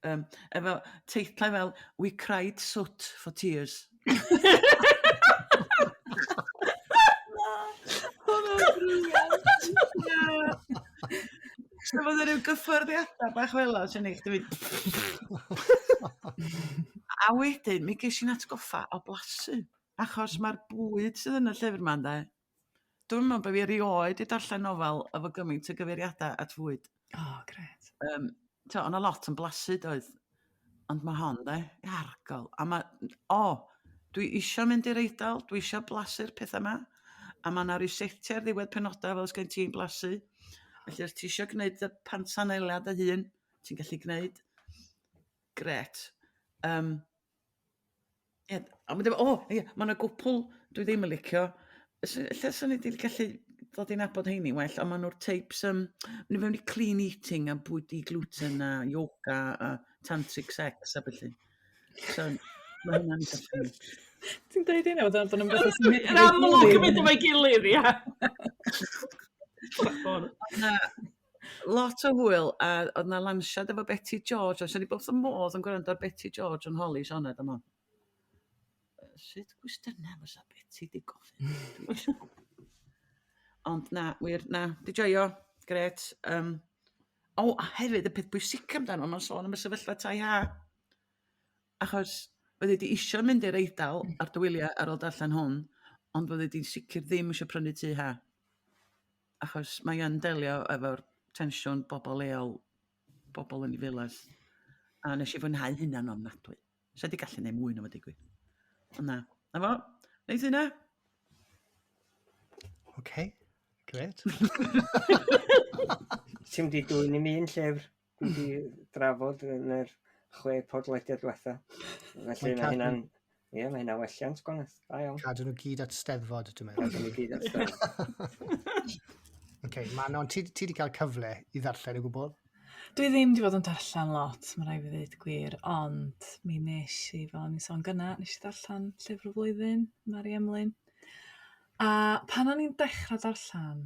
Efo teitlau fel We Cried Soot for Tears. So fod yna rhyw gyffyrddiadau bach fel o sy'n eich dwi'n A wedyn, mi ges i'n atgoffa o blasu. Achos mae'r bwyd sydd yn y llyfr ma'n da. Dwi'n meddwl bod fi erioed i darllen nofel efo gymaint o gyfeiriadau at fwyd.
Gret.
Ond a lot yn blasu doedd. Ond mae hon da, argol. Dwi isio mynd i'r Eidal, dwi isio blasu'r pethau yma. A mae yna risetiau ar ddiwedd penodau fel sgen ti'n blasu. Felly os ti isio gwneud y pansaneliad y hun, ti'n gallu gwneud. Gret. Mae yna gwpl dwi ddim yn licio. Lle sy'n ni wedi gallu dod i'n abod heini well, ond maen nhw'r tapes, ni fewn i clean eating a bwydi gluten a yoga a tantric sex a felly. So, mae hynna'n gallu.
Ti'n dweud hynny bod nhw'n beth sy'n mynd
Yn amlwg yn mynd efo'i gilydd, ia.
Lot o hwyl a oedd na lansiad efo Betty George. Os o'n i bod yn modd yn gwrando ar Betty George yn holi Sioned am hon. Sut gwestiynau fysa Betty di gofyn? Ond di joio, gret. A hefyd y peth bwysig amdano, mae'n sôn am y sefyllfa tai ha. Achos fyddi di isio mynd i'r Eidal ar dy wyliau ar ôl darllen hwn, ond fyddi di sicr ddim eisiau prynu tu ha. Achos mae yn delio efo'r tensiwn bobl leol, bobl yn ei filas. A nes i fwynhau hynna'n ofnadwy. So di gallu neud mwy na fo digwydd. Ond na fo, neith hynna?
OK, gret.
Ti'n di dwy'n i mi yn llyfr. Dwi wedi drafod yn yr 6 podlediad diwetha. Felly mae hynna'n... Ie, mae hynna'n welliant, Gwanas. Da iawn.
Cadw nhw gyd at steddfod, dwi'n meddwl.
Cadw nhw gyd at steddfod.
OK, Manon, ti wedi cael cyfle i ddarllen y gwbl?
Dwi ddim wedi bod yn darllen lot, mae'n rhaid fi ddweud gwir, ond mi nes i, fel o'n i'n sôn gyna, nes i darllen Llyfr Y Flwyddyn, Mari Emlyn. A pan o'n i'n dechrau darllen,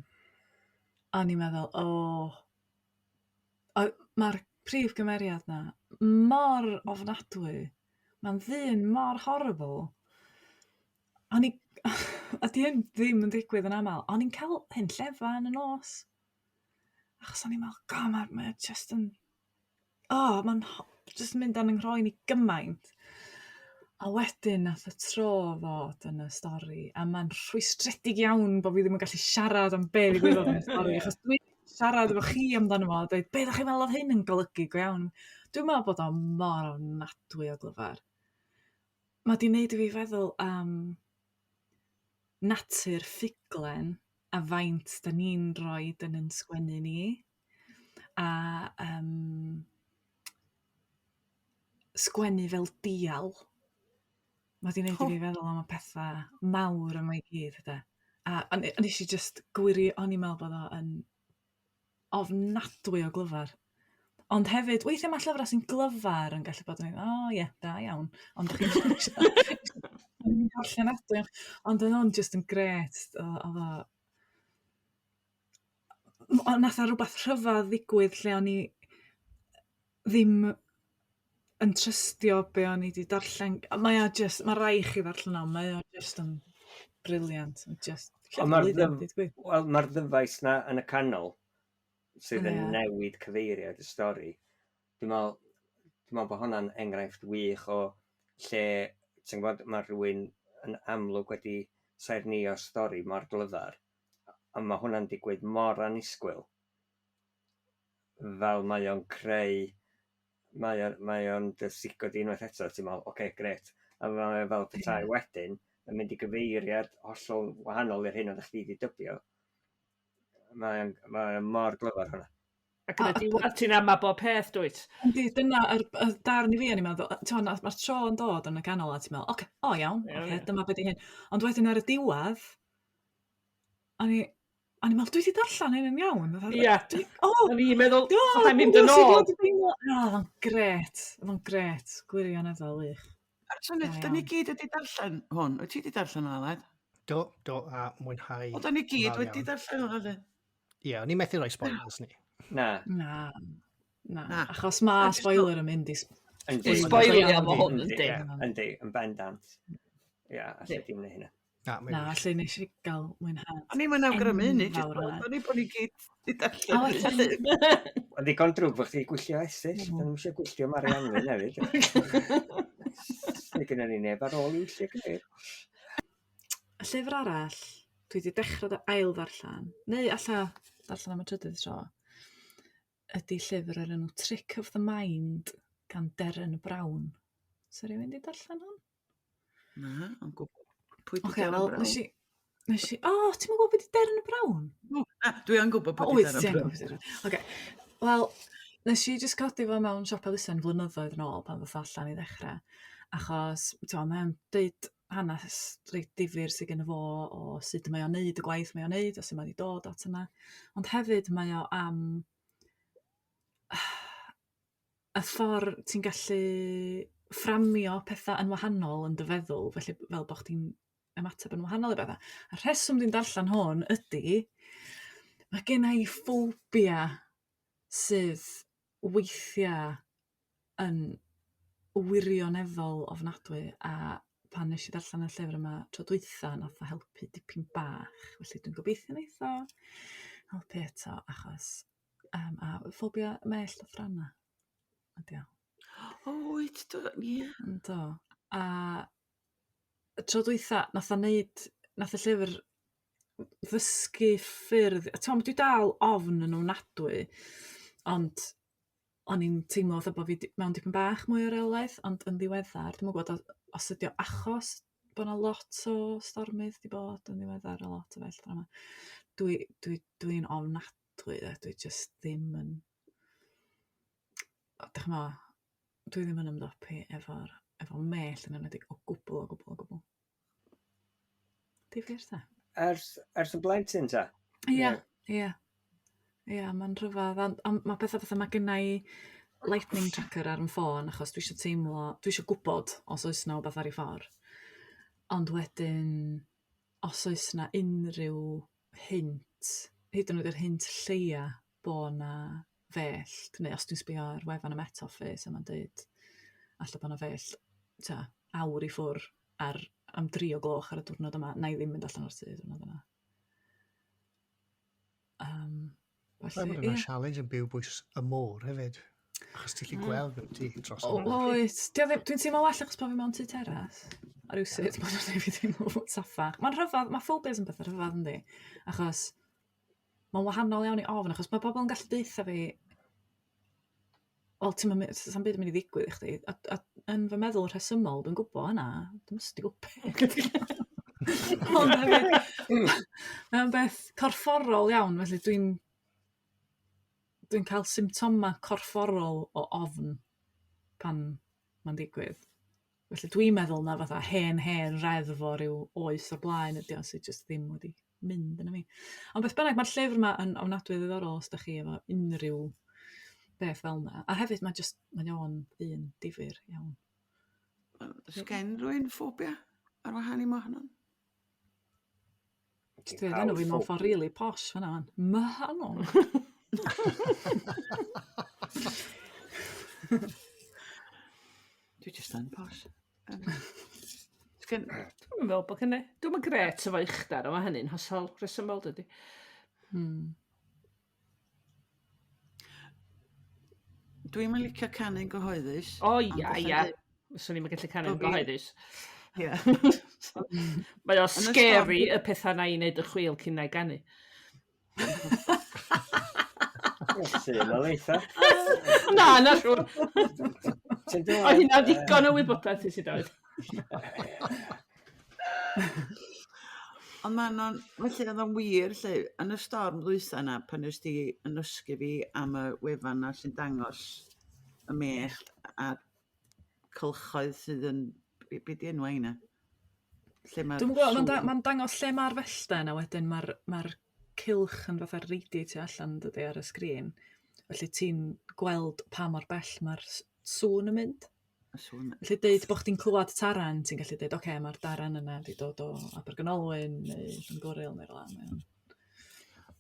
o'n i'n meddwl, mae'r prif gymeriad na mor ofnadwy, mae'n ddyn mor horrible. A di hyn ddim yn digwydd yn aml, o'n i'n cael hyn llefa yn y nos. Achos o'n i'n meddwl, mae'n just yn... mae'n just yn mynd yn ynghroen i gymaint. A wedyn nath y tro fod yn y stori, a mae'n rhwystredig iawn bod fi ddim yn gallu siarad am be ddigwyddodd yn y stori, achos dwi'n siarad efo chi amdano fo, a dweud, be ddech chi'n meddwl oedd hyn yn golygu go iawn? Dwi'n meddwl bod o'n mor ofnadwy o glyfar. Mae di wneud i fi feddwl am natur ffuglen a faint da ni'n roed yn yn sgwennu ni. A sgwennu fel dial. Mae di wneud i fi feddwl am y pethau mawr yma i gyd. A nes i just gwirio, o'n i'n meddwl bod o'n ofnadwy o glyfar. Ond hefyd, weithiau mae llyfrau sy'n glyfar yn gallu bod yn dweud, da iawn. Ond ond yn o'n just yn gret. Nath a rhywbeth rhyfedd ddigwydd lle o'n i ddim yn trystio be o'n i wedi darllen. Mae rai chi ddarllen o, mae o just yn briliant.
Mae'r ddyfais na yn y canol sydd yn newid cyfeiriad y stori. Dwi'n meddwl bod hwnna'n enghraifft wych o lle ti'n gwybod mae rhywun yn amlwg wedi saerni o stori mor glyfar, a mae hwnna'n digwydd mor annisgwyl fel mae o'n creu, mae o'n dysgu di unwaith eto, ti'n meddwl, oce, gret, a mae fel petai wedyn yn mynd i gyfeiriad hollol wahanol i'r hyn oedd chdi wedi dybio. Mae'n mor glyfar hwnna.
Ac yna diwedd ti'n ama bob peth, dwyt?
Yndi, dyna y darn i fi o'n i'n meddwl, mae'r tro yn dod yn y canol a ti'n meddwl, iawn, dyma beth i hyn. Ond wedyn ar y diwedd, o'n i'n meddwl, dwi wedi darllen hyn yn iawn.
Ia, o'n i'n meddwl, mae'n mynd yn ôl.
O'n gret, gwirioneddol wych.
Da ni gyd wedi darllen hwn. Wyt ti wedi darllen hwn, Aled?
Do, a mwynhau.
O, da ni gyd wedi darllen hwn, Aled?
Ie, o'n i'n methu rhoi spoilers ni.
Na. Achos mae spoiler yn mynd i...
Spoiler am hwn, yndi.
Yndi, yn bendant. Ie, allai dim neu hynna.
Na, allai nes i gael mwynhau.
O'n i'n mynd awgrymu hynny, o'n i'n bod ni gyd wedi darllen.
O'n ddigon drwg bod chdi gwyllio esyll, da nhw eisiau gwyllio Marianne hefyd. Neu gyda ni neb ar ôl i wyllio gyfer.
Y llyfr arall, dwi wedi dechrau ail ddarllen, neu alla darllen am y trydydd tro, ydy llyfr ar enw Trick of the Mind gan Deryn Brown. So rhywun wedi darllen hwn?
Na, o'n gwybod. Pwy di
Deryn
Brown?
Nes i... ti'n mwyn gwybod beth i Deryn Brown?
Na, dwi yn gwybod pwy di Deryn Brown.
Oce, wel, nes i jyst codi fo mewn siop elusen flynyddoedd yn ôl pan ddoth allan i ddechrau. Achos, mae'n dweud hanes reit difyr sydd gen fo o sut mae o'n neud y gwaith mae o'n neud, a sut mae wedi dod at yna. Ond hefyd mae o am y ffordd ti'n gallu fframio pethau yn wahanol yn dy feddwl, felly fel bod chdi'n ymateb yn wahanol i bethau. A rheswm dwi'n darllen hwn ydy, mae gen i ffobia sydd weithiau yn wirioneddol ofnadwy, a pan nes i darllen y llyfr yma tro dwytha nath o helpu dipyn bach, felly dwi'n gobeithio neith o helpu eto, achos a ffobia mell o ffrana ydi o.
Wyt, ie.
Do. A tro dwytha nath y llyfr ddysgu ffyrdd, dwi dal ofn yn ofnadwy, ond o'n i'n teimlo fatha bod fi mewn dipyn bach mwy o reolaeth, ond yn ddiweddar, dwi'n gwybod os ydi o achos bod yna lot o stormydd di bod yn ddiweddar, a lot o fell drama. Dwi'n ofnadwy, dwi just ddim yn... dwi ddim yn ymdopi efo mell yn ynedig o gwbl. Difyr ta?
Ers y blentyn ta?
Ie, mae'n rhyfedd. Mae pethau mae gennau lightning tracker ar yn ffôn, achos dwi eisiau gwybod os oes yna o beth ar ei ffordd. Ond wedyn, os oes yna unrhyw hint, hyd yn oed yr hint lleia bod yna fell, neu os dwi'n sbio ar wefan y Met Office, a mae'n dweud, allai bod yna fell awr i ffwr am 3:00 ar y diwrnod yma, na i ddim mynd allan o'r tŷ diwrnod yna.
Mae'n bod yna challenge yn byw bwys y môr hefyd. Achos ti'n gallu gweld nhw ti dros y môr.
Oes, dwi'n teimlo well achos bod fi mewn tŷ teras. A rhywsyd, mae'n rhaid fi teimlo saffa. Mae'n rhyfedd, mae phobias yn bethau rhyfedd yndi. Achos mae'n wahanol iawn i ofn, achos mae bobl yn gallu deitha fi, wel, sa'n byd yn mynd i ddigwydd i chdi. A yn fy meddwl rhesymol, dwi'n gwybod hynna, dwi'n mystig gwybod. Ond hefyd, mae'n beth corfforol iawn, felly dwi'n cael symptoma corfforol o ofn pan mae'n digwydd. Felly dwi'n meddwl na fatha hen reddf o ryw oes o'r blaen ydi o sydd jyst ddim wedi mynd yna fi. Ond beth bynnag, mae'r llyfr yma yn ofnadwy ddiddorol os da chi efo unrhyw beth fel yna. A hefyd mae'n iawn ddyn difyr iawn.
Sgen rwy'n ffobia ar wahan i Manon?
Dwi'n enw fi mewn ffordd really posh fan'na. Manon.
Dwi jyst yn pos.
Dwi'n meddwl bod hynny. Dwi'n yn gret efo uchdar, ond mae hynny'n hosol resymol dydy.
Dwi'n mynd licio canu'n gyhoeddus.
O ia. Fyswn ni'n gallu canu'n gyhoeddus.
Ie.
Mae o scary y pethau na i wneud y chwil cyn na i ganu.
Sy'n o leitha.
Na siwr. O hynna ddigon o wybodaeth i sydd oedd.
Ond Manon, felly oedd o'n wir, lle, yn y storm ddwytha yna, pan ys di yn ysgu fi am y wefan na sy'n dangos y mell a'r cylchoedd sydd yn... Be di enw hynna?
Dwi'n gwybod, mae'n dangos lle mae'r fellten, a wedyn mae'r cylch yn fatha radiatio allan dydy ar y sgrin. Felly ti'n gweld pa mor bell mae'r sŵn yn mynd. Felly deud bod chdi'n clywed taran, ti'n gallu deud, oce, mae'r daran yna wedi dod o Abergynolwyn neu yn Goryl neu rhan.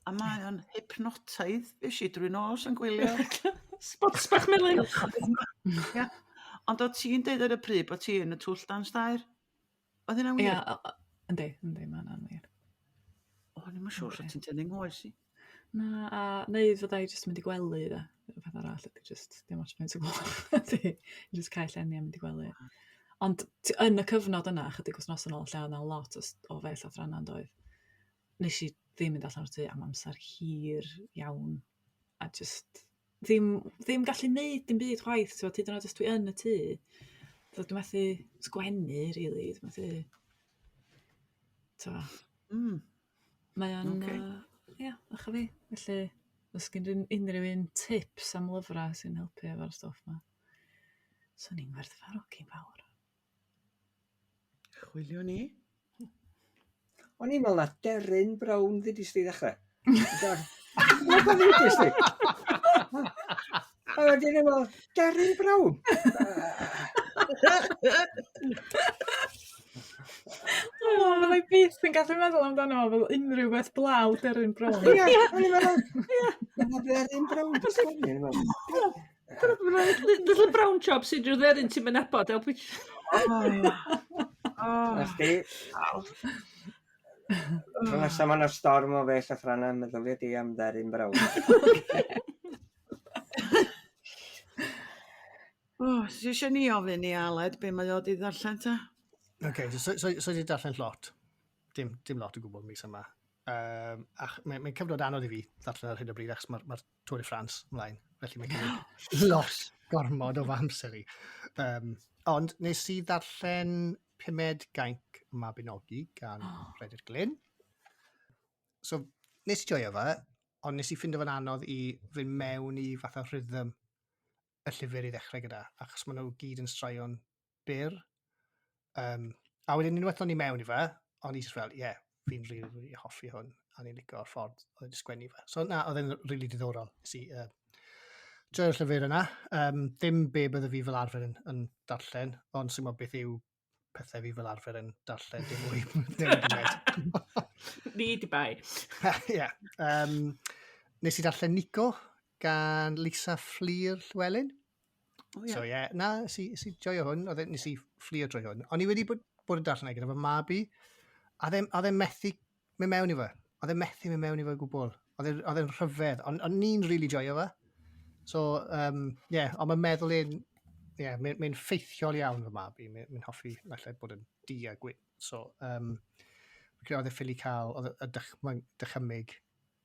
A mae o'n hypnotaidd, eisiau drwy nos yn gwylio.
Spots bach melyn.
Ia. Ond o ti'n deud ar y pryd bod ti yn y twll dan stair? Oedd hynna'n wir?
Ia, yndi, mae hynna'n wir.
O, ni'n mynd siwr sut ti'n tynnu'n nghoes i.
Na, a neu fydda i jyst mynd i gwely, da. Fath arall, ydy jyst, dim ots mynd i gweld. I jyst cael llenni a mynd i gwely. Ond yn y cyfnod yna, chydig wrth nos yn ôl, lle oedd yna lot o fell o thranna'n doedd. Nes i ddim mynd allan o'r tŷ am amser hir iawn. A jyst ddim gallu neud dim byd chwaith. Hyd yn oed os dwi yn y tŷ. Dwi'n methu sgwennu, rili. Dwi'n methu... Mae o'n... Ia, ddech fi. Felly, os gen unrhyw un tips am lyfrau sy'n helpu efo'r stwff yma, so ni'n gwerthfawrogi'n fawr.
Chwilio ni.
O'n i'n meddwl na Deryn Brown ddydys di ddechrau. Mae'n bod ddydys di. A wedyn yn meddwl, Deryn Brown.
Fyddai byth yn gallu meddwl amdano fel unrhyw beth blaw Deryn Brown.
Ia, o'n i'n meddwl, mae Deryn Brown di sgwennu.
Little brown job sy'n rhyw dderin ti'n mynd abod.
Ysdi. Tro nesa ma'n o'r storm o fell a thrana, meddwl di am Deryn Brown.
Si eisiau ni ofyn i Aled be mae o di ddarllen ta?
OK, so di darllen lot. Dim lot o gwbl mis yma. Mae'n cyfnod anodd i fi ddarllen ar hyn o bryd, achos mae'r Tour de France ymlaen. Felly mae'n cymryd lot gormod o amser i. Ond nes i ddarllen Pumed Gainc Mabinogi gan Pedwar Glyn. So nes i joio fe, ond nes i ffindo fe'n anodd i fynd mewn i fath o rhythm y llyfr i ddechrau gyda, achos maen nhw gyd yn straeon byr. A wedyn unwaith o'n i mewn i fe, o'n i jyst fel, fi'n really hoffi hwn, a ni'n licio'r ffordd oedd wedi sgwennu fe. So na, oedd e'n really diddorol. Joio'r llyfr yna. Ddim be bydde fi fel arfer yn darllen, ond sy'n meddwl beth yw pethau fi fel arfer yn darllen, dim mwy.
Ni di bai.
Ie. Nes i darllen Nico gan Llyfr Llewelyn. So nes i joio hwn, nes i fflio drwy hwn. O'n i wedi bod yn darllen gyda fy mab i, a ddim methu mynd mewn i fe. Oedd e'n methu mynd mewn i fe gwbl. Oedd e'n rhyfedd, ond ni'n really joio fe. So, ond mae'n meddwl mae'n ffeithiol iawn fy mab i. Mae'n hoffi allai bod yn di a gwyn. So, oedd e ffili cael, oedd y dychymyg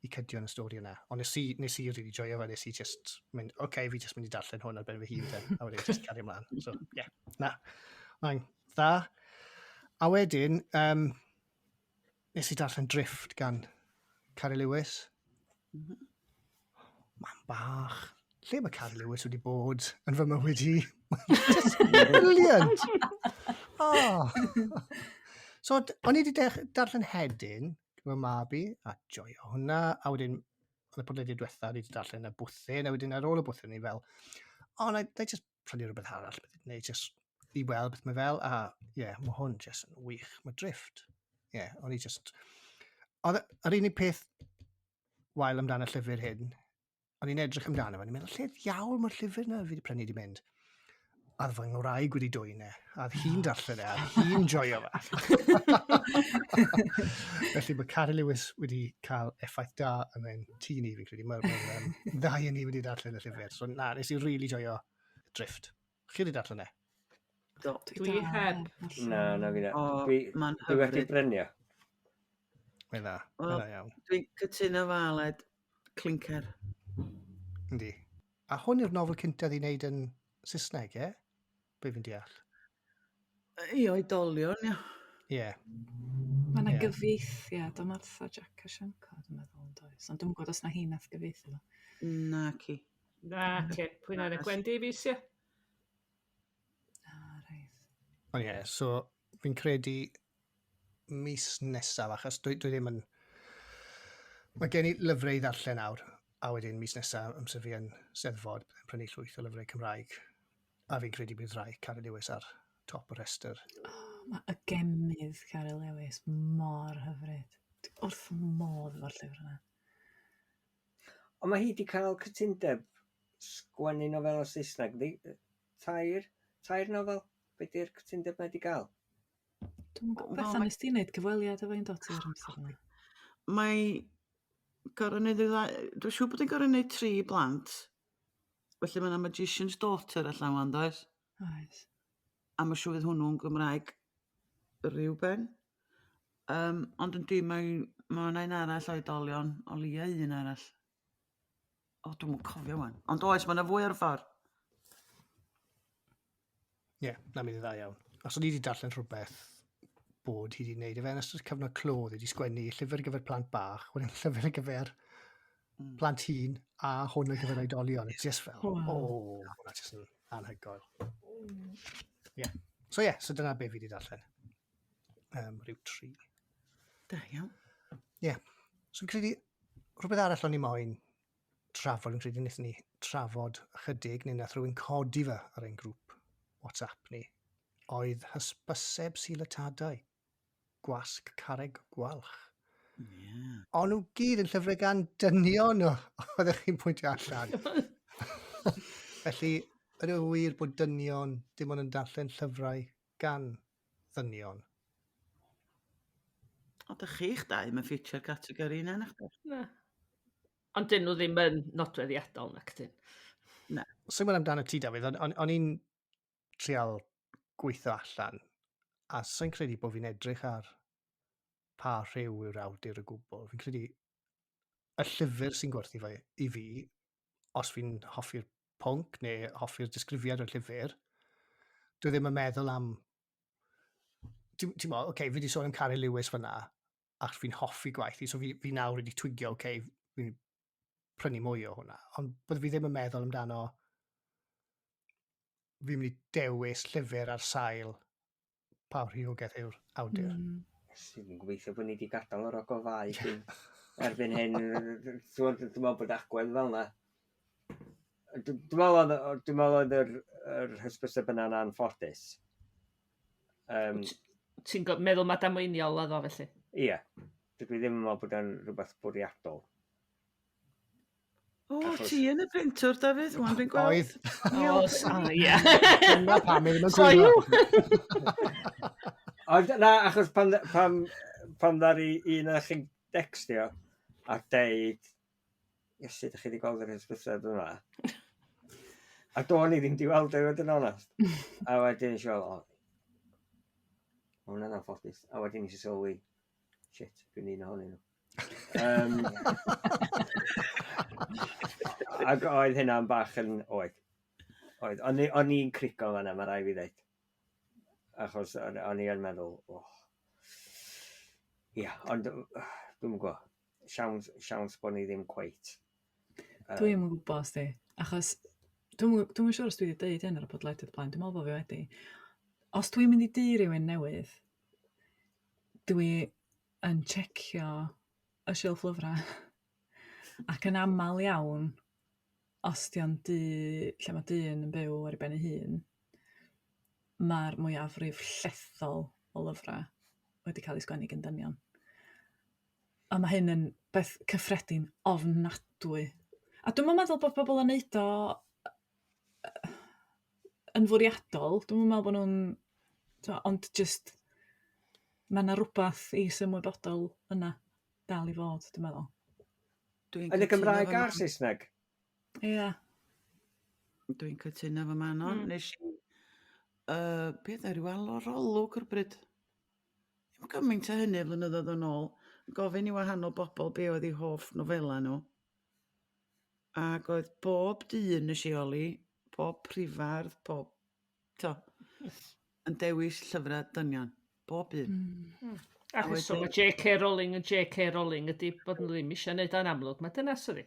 i cydio yn y stori yna. Ond nes i really joio fe, nes i just mynd, fi just mynd i darllen hwn ar ben fy hun, a wedyn just cario ymlaen. So, mae'n dda. A wedyn, nes i darllen Drift gan Carrie Lewis. Mae'n bach. Lle mae Carrie Lewis wedi bod yn fy mywyd i? Mae'n just brilliant. So, o'n i wedi darllen Hedyn, fy mab i, a joio hwnna, a wedyn, oedd y podlediad diwetha, ni wedi darllen y bwthyn, a wedyn ar ôl y bwthyn ni fel, na i just prynu rhywbeth arall, neu just i weld beth mae fel, a mae hwn just yn wych, mae Drift. O'n i just... Yr unig peth wael amdano y llyfr hyn, o'n i'n edrych amdano fe, o'n i'n meddwl, lle diawl mae'r llyfr yna fi wedi prynu di mynd? A fy ngwraig wedi dwy'n e. A hi'n darllen e, a hi'n joio fe. Felly mae Carol Lewis wedi cael effaith da yn ein tŷ ni, fi'n credu. Mae'r ddau yn ni wedi darllen y llyfr. So na, nes i really joio Drift. Chi wedi darllen e?
Do.
Dwi heb.
Na, fi na.
O, ma'n
Dwi wedi
hyfryd.
brynio.
Mae'n dda,
Wel,
mae'n dda iawn.
Dwi'n cytuno fa, Aled. Clinker.
Yndi. A hwn yw'r nofel cyntaf i wneud yn Saesneg, e? Be fi'n deall?
I oedolion, ia.
Ie.
Mae yna
Ie.
gyfeithiad o Martha Jack a Sianco, dwi'n meddwl, yn does. Ond dwi'n gwybod os na hi nath gyfeithio.
Na, ci.
Na, pwy na'r Gwen Davies, ie?
Rhaid.
O ie, so fi'n credu mis nesaf, achos dwi ddim yn... Mae gen i lyfrau i ddarllen nawr, a wedyn mis nesaf amser fi yn Steddfod, yn prynu llwyth o lyfrau Cymraeg. A fi'n credu bydd rai Carol Lewis ar top y restr.
Mae y gemydd Carol Lewis mor hyfryd. Dwi wrth modd efo'r llyfr yna.
Ond mae hi wedi cael cytundeb sgwennu nofel o Saesneg. Tair nofel? Be di'r cytundeb mae wedi cael?
Dwi'n gwybod, Bethan, nes ti wneud cyfweliad efo un dot i'r amser yna?
Mae gorau wneud dwi'n siŵr bod yn gorau wneud 3 blant. Felly mae yna Magician's Daughter allan wan, does?
Oes.
A mae siŵr fydd hwnnw'n Gymraeg rhyw ben. Ond yn di, mae yna un arall oedolion, o lia un arall. O, dwi'n mwyn cofio wan. Ond oes, mae yna fwy ar y ffordd.
Ie, na mynd i dda iawn. Os o'n i wedi darllen rhywbeth bod hi wedi gwneud efe yn ystod cyfnod clodd, wedi sgwennu llyfr gyfer plant bach, wedyn llyfr gyfer plant hun, a hwn ar gyfer oedolion. It's just fel, hwnna just yn anhygoel. Ie. So so dyna be fi wedi darllen. Rhyw 3.
Da iawn.
Ie. So fi'n credu, rhywbeth arall o'n i moyn trafod, fi'n credu wnaethon ni trafod ychydig, neu nath rhywun codi fe ar ein grŵp WhatsApp ni, oedd hysbyseb silatadau, gwasg carreg gwalch.
Yeah.
O'n nhw gyd yn llyfrau gan dynion o, oeddech chi'n pwyntio allan. Felly, ydy o wir bod dynion dim ond yn darllen llyfrau gan ddynion?
O, da chi'ch dau, mae ffeitio'r categori yna, nachdi?
Na. Ond dyn nhw ddim yn nodweddiadol, nac dyn.
Swn i'n amdano ti, Dafydd, o'n i'n trial gweithio allan, a sy'n credu bod fi'n edrych ar pa rhyw yw'r awdur y gwbl. Fi'n credu y llyfr sy'n gwerthu fe i fi, os fi'n hoffi'r pwnc neu hoffi'r disgrifiad o'r llyfr, dwi ddim yn meddwl am... Ti'n mo, fi wedi sôn am Carol Lewis fyna, ac fi'n hoffi gwaith i, so fi nawr wedi twigio, fi'n prynu mwy o hwnna. Ond bydd fi ddim yn meddwl amdano fi'n mynd i dewis llyfr ar sail pa rhywogaeth yw'r awdur.
Dwi'n gobeithio bod ni wedi gadael o'r ogofau erbyn hyn. Dwi'n meddwl bod agwedd fel yna. Dwi'n meddwl oedd yr hysbyseb yna'n anffodus.
Ti'n meddwl mae damweiniol oedd o felly?
Ie. Dwi ddim yn meddwl bod e'n rhywbeth bwriadol.
O, ti yn y printwr, Dafydd, wan dwi'n gweld.
Ie.
Dyna pam ei ddim yn gwylio.
Na, achos pan ddari un o'ch chi'n dextio a deud, iesu, ydych chi wedi gweld yr hysbyseb yma? A do'n i ddim di weld ei wedyn onast. A wedyn eisiau, hwnna'n anffodus. A wedyn eisiau sylwi, shit, dwi'n un ohonyn nhw. Ac oedd hynna'n bach yn oedd. O'n i'n crico fan'na, mae rai fi ddeud. Achos o'n i yn meddwl, ia, ond dwi'n gwybod, siawns bod ni ddim cweit.
Dwi'n yn gwybod, sti. Achos, dwi'n yn siŵr os dwi wedi deud hyn ar y podlediad blaen, dwi'n meddwl bod fi wedi. Os dwi'n mynd i di rhywun newydd, dwi yn checio y silff lyfrau ac yn aml iawn, os di o'n lle mae dyn yn byw ar ei ben ei hun, mae'r mwyafrif llethol o lyfrau wedi cael ei sgwennu gan dynion. A mae hyn yn beth cyffredin ofnadwy. A dwi'n meddwl bod pobl yn neud o yn fwriadol, dwi'n meddwl bod nhw'n, ond just, mae yna rhywbeth i symwybodol yna dal i fod, dwi'n meddwl.
Yn y Gymraeg a'r Saesneg?
Ie.
Dwi'n cytuno fo Manon. Nes i, beth yw ryw arolwg o'r bryd. Ddim gymaint o hynny flynyddoedd yn ôl. Gofyn i wahanol bobl be oedd eu hoff nofela nhw. Ac oedd bob dyn nes i oli, bob prifardd, yn dewis llyfrau dynion. Bob un.
A so mae J.K. Rowling yn J.K. Rowling ydy bod nhw ddim eisiau gwneud yn amlwg. Mae dyna sydd.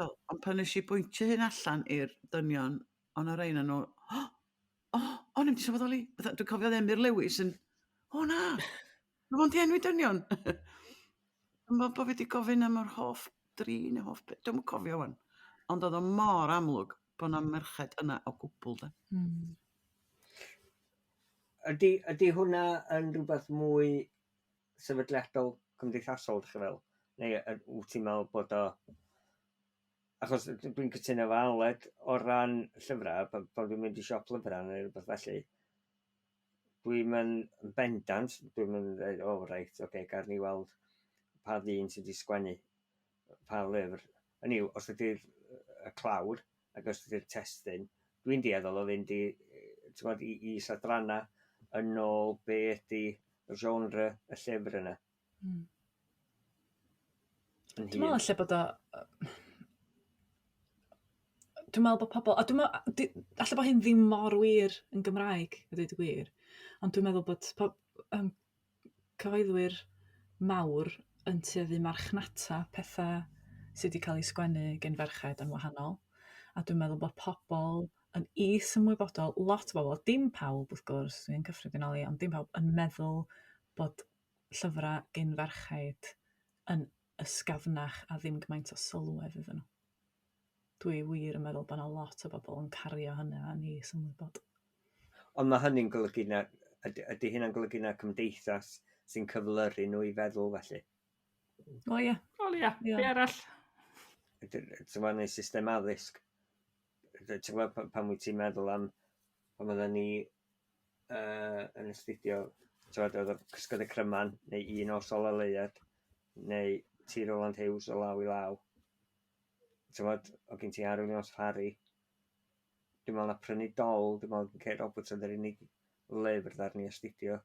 Ond pan nes i bwyntio hyn allan i'r dynion, ond o'r ein nhw, o'n i'n sylweddoli, dwi'n cofio Emyr Lewis yn, na, mae fo'n di enwi dynion. Dwi'n meddwl bod fi wedi gofyn am yr hoff dri neu hoff beth, dwi'n cofio wan. Ond oedd o mor amlwg bod yna merched yna o gwbl.
Ydy hwnna yn rhywbeth mwy sefydliadol cymdeithasol, ddech chi fel? Neu wyt ti'n meddwl bod o... Achos dwi'n cytuno fo Aled o ran llyfrau, pan dwi'n mynd i siop lyfrau neu rhywbeth felly, dwi'n mynd bendant, dwi'n mynd dweud, reit, gar ni weld pa ddyn sydd wedi sgwennu pa lyfr. Hynny yw, os ydy'r clawr ac os ydy'r testyn, dwi'n dieddol o fynd i sadrana yn ôl be ydy y genre y llyfr yna.
Dwi'n meddwl lle bod o... Dwi'n meddwl bod pobl... Alla bod hyn ddim mor wir yn Gymraeg, i ddweud y gwir. Ond dwi'n meddwl bod cyhoeddwyr mawr yn tueddu marchnata pethau sydd wedi cael ei sgwennu gen ferched yn wahanol. A dwi'n meddwl bod pobl yn is-ymwybodol, lot o bobl, dim pawb wrth gwrs, dwi'n cyffredinoli, ond dim pawb yn meddwl bod llyfrau gen ferched yn ysgafnach a ddim gymaint o sylwedd iddyn nhw. Dwi wir yn meddwl bod yna lot o bobl yn cario hynny a ni symwybod.
Ond mae hynny'n golygu na, ydy hynna'n golygu na cymdeithas sy'n cyflyru nhw i feddwl felly?
O ie.
Be arall?
Ti'n gwybod, neu system addysg. Ti'n gwybod pan wyt ti'n meddwl am pan oedden ni yn astudio, oedd y Cysgod y Cryman, neu Un Os o Leuad, neu Tir Rowland Hughes o Law i Law. Ti'n gwybod, o gen ti Arwyn Os Harry. Dwi'n meddwl na Prynu Dol, dwi'n meddwl na Kate Roberts oedd yr unig lyfr ddar ni astudio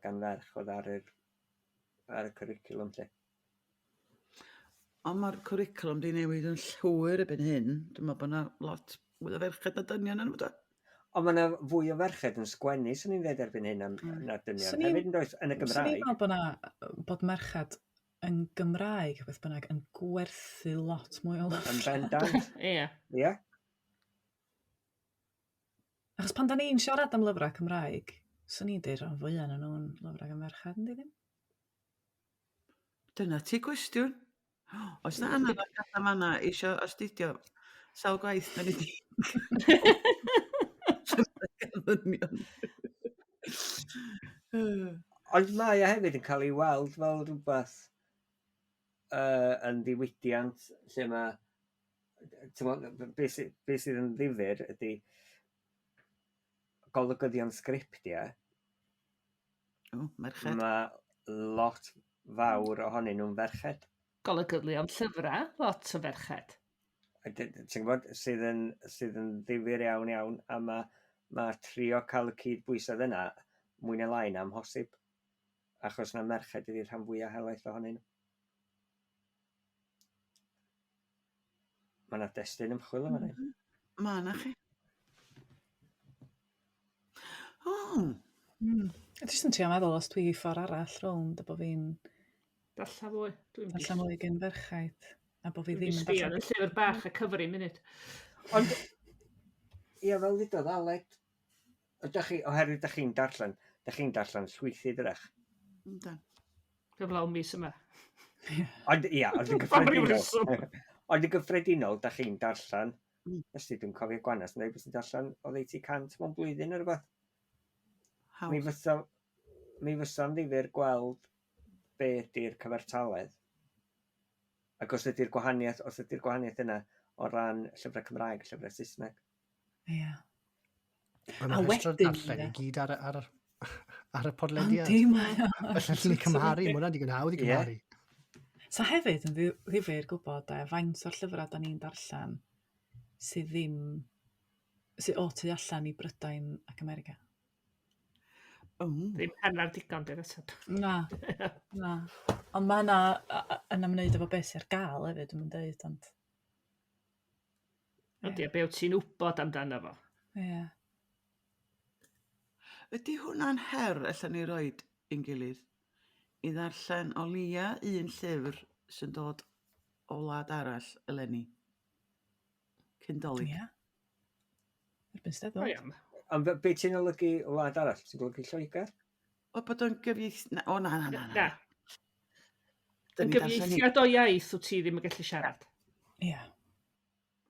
gan ferch oedd ar y cwricwlwm lle.
Ond mae'r cwricwlwm di newid yn llwyr ebyn hyn. Dwi'n meddwl bod yna lot mwy o ferched na dynion yn ymwneud.
Ond mae yna fwy o ferched yn sgwennu, swn i'n dweud erbyn hyn na dynion. Hefyd yn does yn y Gymraeg.
Swn i'n meddwl bod merched yn Gymraeg, beth bynnag, yn gwerthu lot mwy o lyfrau.
Yn bendant. Ie.
Achos pan da ni'n siarad am lyfrau Cymraeg, swn i'n dweud rhan fwyaf yn nhw'n lyfrau gan ferched, ynddi ddim?
Dyna ti gwestiwn. Oes na anna o'r gada manna eisiau astudio sawl gwaith na ni di.
Ond mae hefyd yn cael ei weld fel rhywbeth yn ddiwydiant lle mae, beth sydd yn ddifyr ydy golygyddion sgriptiau.
Merched.
Mae lot fawr ohonyn nhw'n ferched.
Golygyddion llyfrau, lot o ferched.
Ti'n gwybod, sydd yn ddifyr iawn, a mae trio cael y cydbwysedd yna mwy na lai na amhosib. Achos na merched ydy'r rhan fwyaf helaeth ohonyn nhw. Mae yna destun ymchwil yma.
Mae yna chi.
Jyst yn trio meddwl os dwi ffordd arall rownd a bod fi'n
Dalla fwy.
darllen mwy gen ferchaid a bod fi ddim yn
Sbio yn y llyfr bach a cyfri munud.
Ond, ia, fel ddudodd Aled, oherwydd da chi'n darllen llwythi dyrach.
Cyflawn mis yma.
Ond yn gyffredinol, da chi'n darllen, ysdi dwi'n cofio Gwanas, neu beth sy'n darllen o 80 mewn blwyddyn neu rhywbeth. Mi fysa'n ddifyr gweld be ydy'r cyfartaledd. Ac os ydy'r gwahaniaeth yna o ran llyfrau Cymraeg, llyfrau Saesneg.
Ie.
Mae'n
A
rhestr
wedyn,
darllen i
ie.
gyd ar y podlediad.
Yndi, mae o.
Felly ni cymharu, mae hwnna'n digon hawdd i cymharu.
So hefyd yn ddifyr gwybod faint o'r llyfrau da ni'n darllen sydd ddim, sydd o tu allan i Brydain ac America.
Ddim hanner digon, dy'r eto.
Na. Ond mae yna yn ymwneud efo beth sy'n ar gael hefyd, dwi'n dweud, ond...
Ydy, be wyt ti'n wybod amdano fo?
Ie.
Ydy hwnna'n her allan ni roed i'n gilydd i ddarllen o leia un llyfr sy'n dod o wlad arall eleni? Cyndolig.
Ie. Erbyn
O
steddol.
iawn.
Ond beth ti'n olygu wlad arall? Ti'n golygu Lloegr?
O bod o'n gyfieith... O, na.
Na.
Dyn
Yn
ni darllen hi
gyfieithiad o iaith wyt ti ddim yn gallu siarad.
Ie.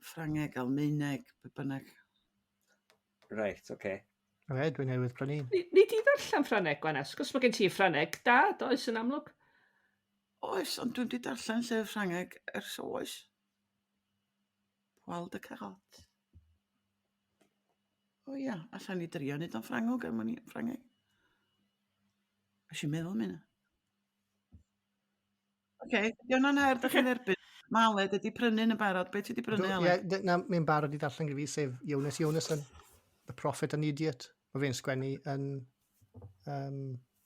Ffrangeg, Almaeneg, be bynnag.
Reit, oce.
Dwi'n newydd prynu.
Ni di ddarllen Ffrangeg, Gwanas, cos mae gen ti Ffrangeg da, does yn amlwg.
Oes, ond dwi'n di darllen llyfr Ffrangeg ers oes. Poil de Carot. O ia, allan ni drio nid o'n Ffrangog am ni Ffrangeg. Ys i'n meddwl am hynna. Oce, di hwnna'n her, da chi'n erbyn. Maled ydi prynu'n y barod. Be ti di prynu, Aled?
Mi'n barod i darllen gyda fi, sef Jonas, The Prophet and Idiot. Mae fe'n sgwennu yn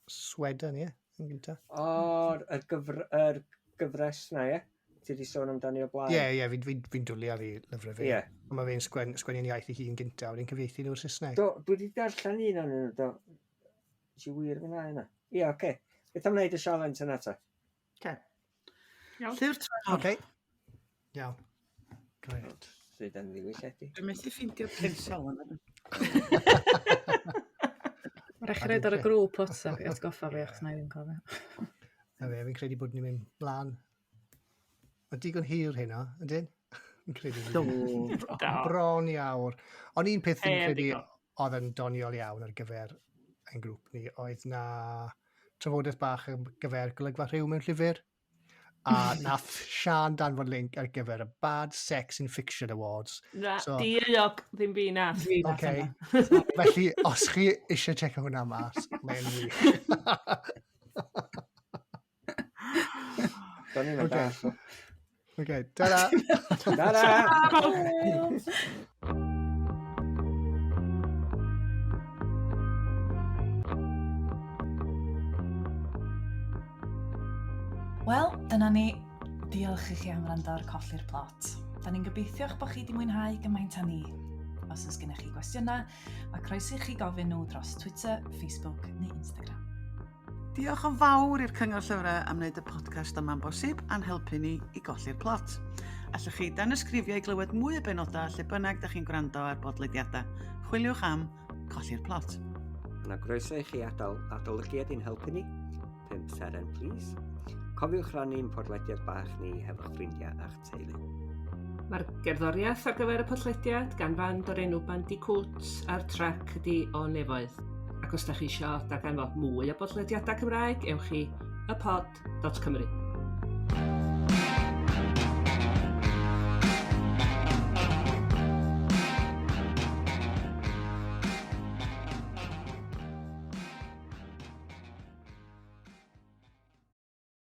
Sweden, ie, yn gyntaf.
O'r gyfres na, ie? Ti wedi sôn amdani o blaen?
Ie, fi'n dwlu ar ei lyfrau fi.
Ie.
Mae fe'n sgwennu'n iaith i hun gyntaf, wedyn cyfieithu nhw'r Saesneg.
Do, dwi wedi darllen un o'n nhw, do. Ti wir fyna yna? Ie, oce. Beth am wneud y sialens yna ta?
Llyfr trawr.
Oce. Iawn. Great.
Sydd yn ddiwylledu.
Dwi'n methu ffeindio pensel yna.
Rhaid chi roed ar y grŵp WhatsApp i atgoffa fi, achos na i ddim cofio.
Na fe, fi'n credu bod ni'n mynd mlaen. Mae digon hir hynna, ydyn? Fi'n credu. Bron i awr. Ond un peth fi'n credu oedd yn doniol iawn ar gyfer ein grŵp ni, oedd na trafodaeth bach ar gyfer golygfa rhyw mewn llyfr. A nath Siân danfod link ar gyfer y Bad Sex in Fiction Awards.
Na, diolch, ddim fi na.
Okay. Felly, os chi eisiau checio hwnna mas, mae'n wych.
Do'n i'n mynd all.
Oce, ta-da!
Ta-da!
Wel, dyna ni. Diolch i chi am wrando ar Colli'r Plot. Da ni'n gobeithio'ch bod chi wedi mwynhau gymaint â ni. Os oes gennych chi gwestiynau, mae croeso i chi gofyn nhw dros Twitter, Facebook neu Instagram.
Diolch yn fawr i'r Cyngor Llyfrau am wneud y podcast yma'n bosib a'n helpu ni i golli'r plot. Allwch chi dan ysgrifio i glywed mwy o benodau lle bynnag da chi'n gwrando ar bodlediadau. Chwiliwch am Colli'r Plot.
Yna groeso i chi adolygiad i'n helpu ni. 5 seren, please. Cofiwch rannu'n podlediad bach ni hefo'ch ffrindiau a'ch teulu.
Mae'r gerddoriaeth ar gyfer y podlediad gan fand o'r enw Bandicoot a'r trac ydi o Nefoedd. Ac os da chi eisiau darganfod mwy o bodlediadau Cymraeg, ewch i ypod.cymru.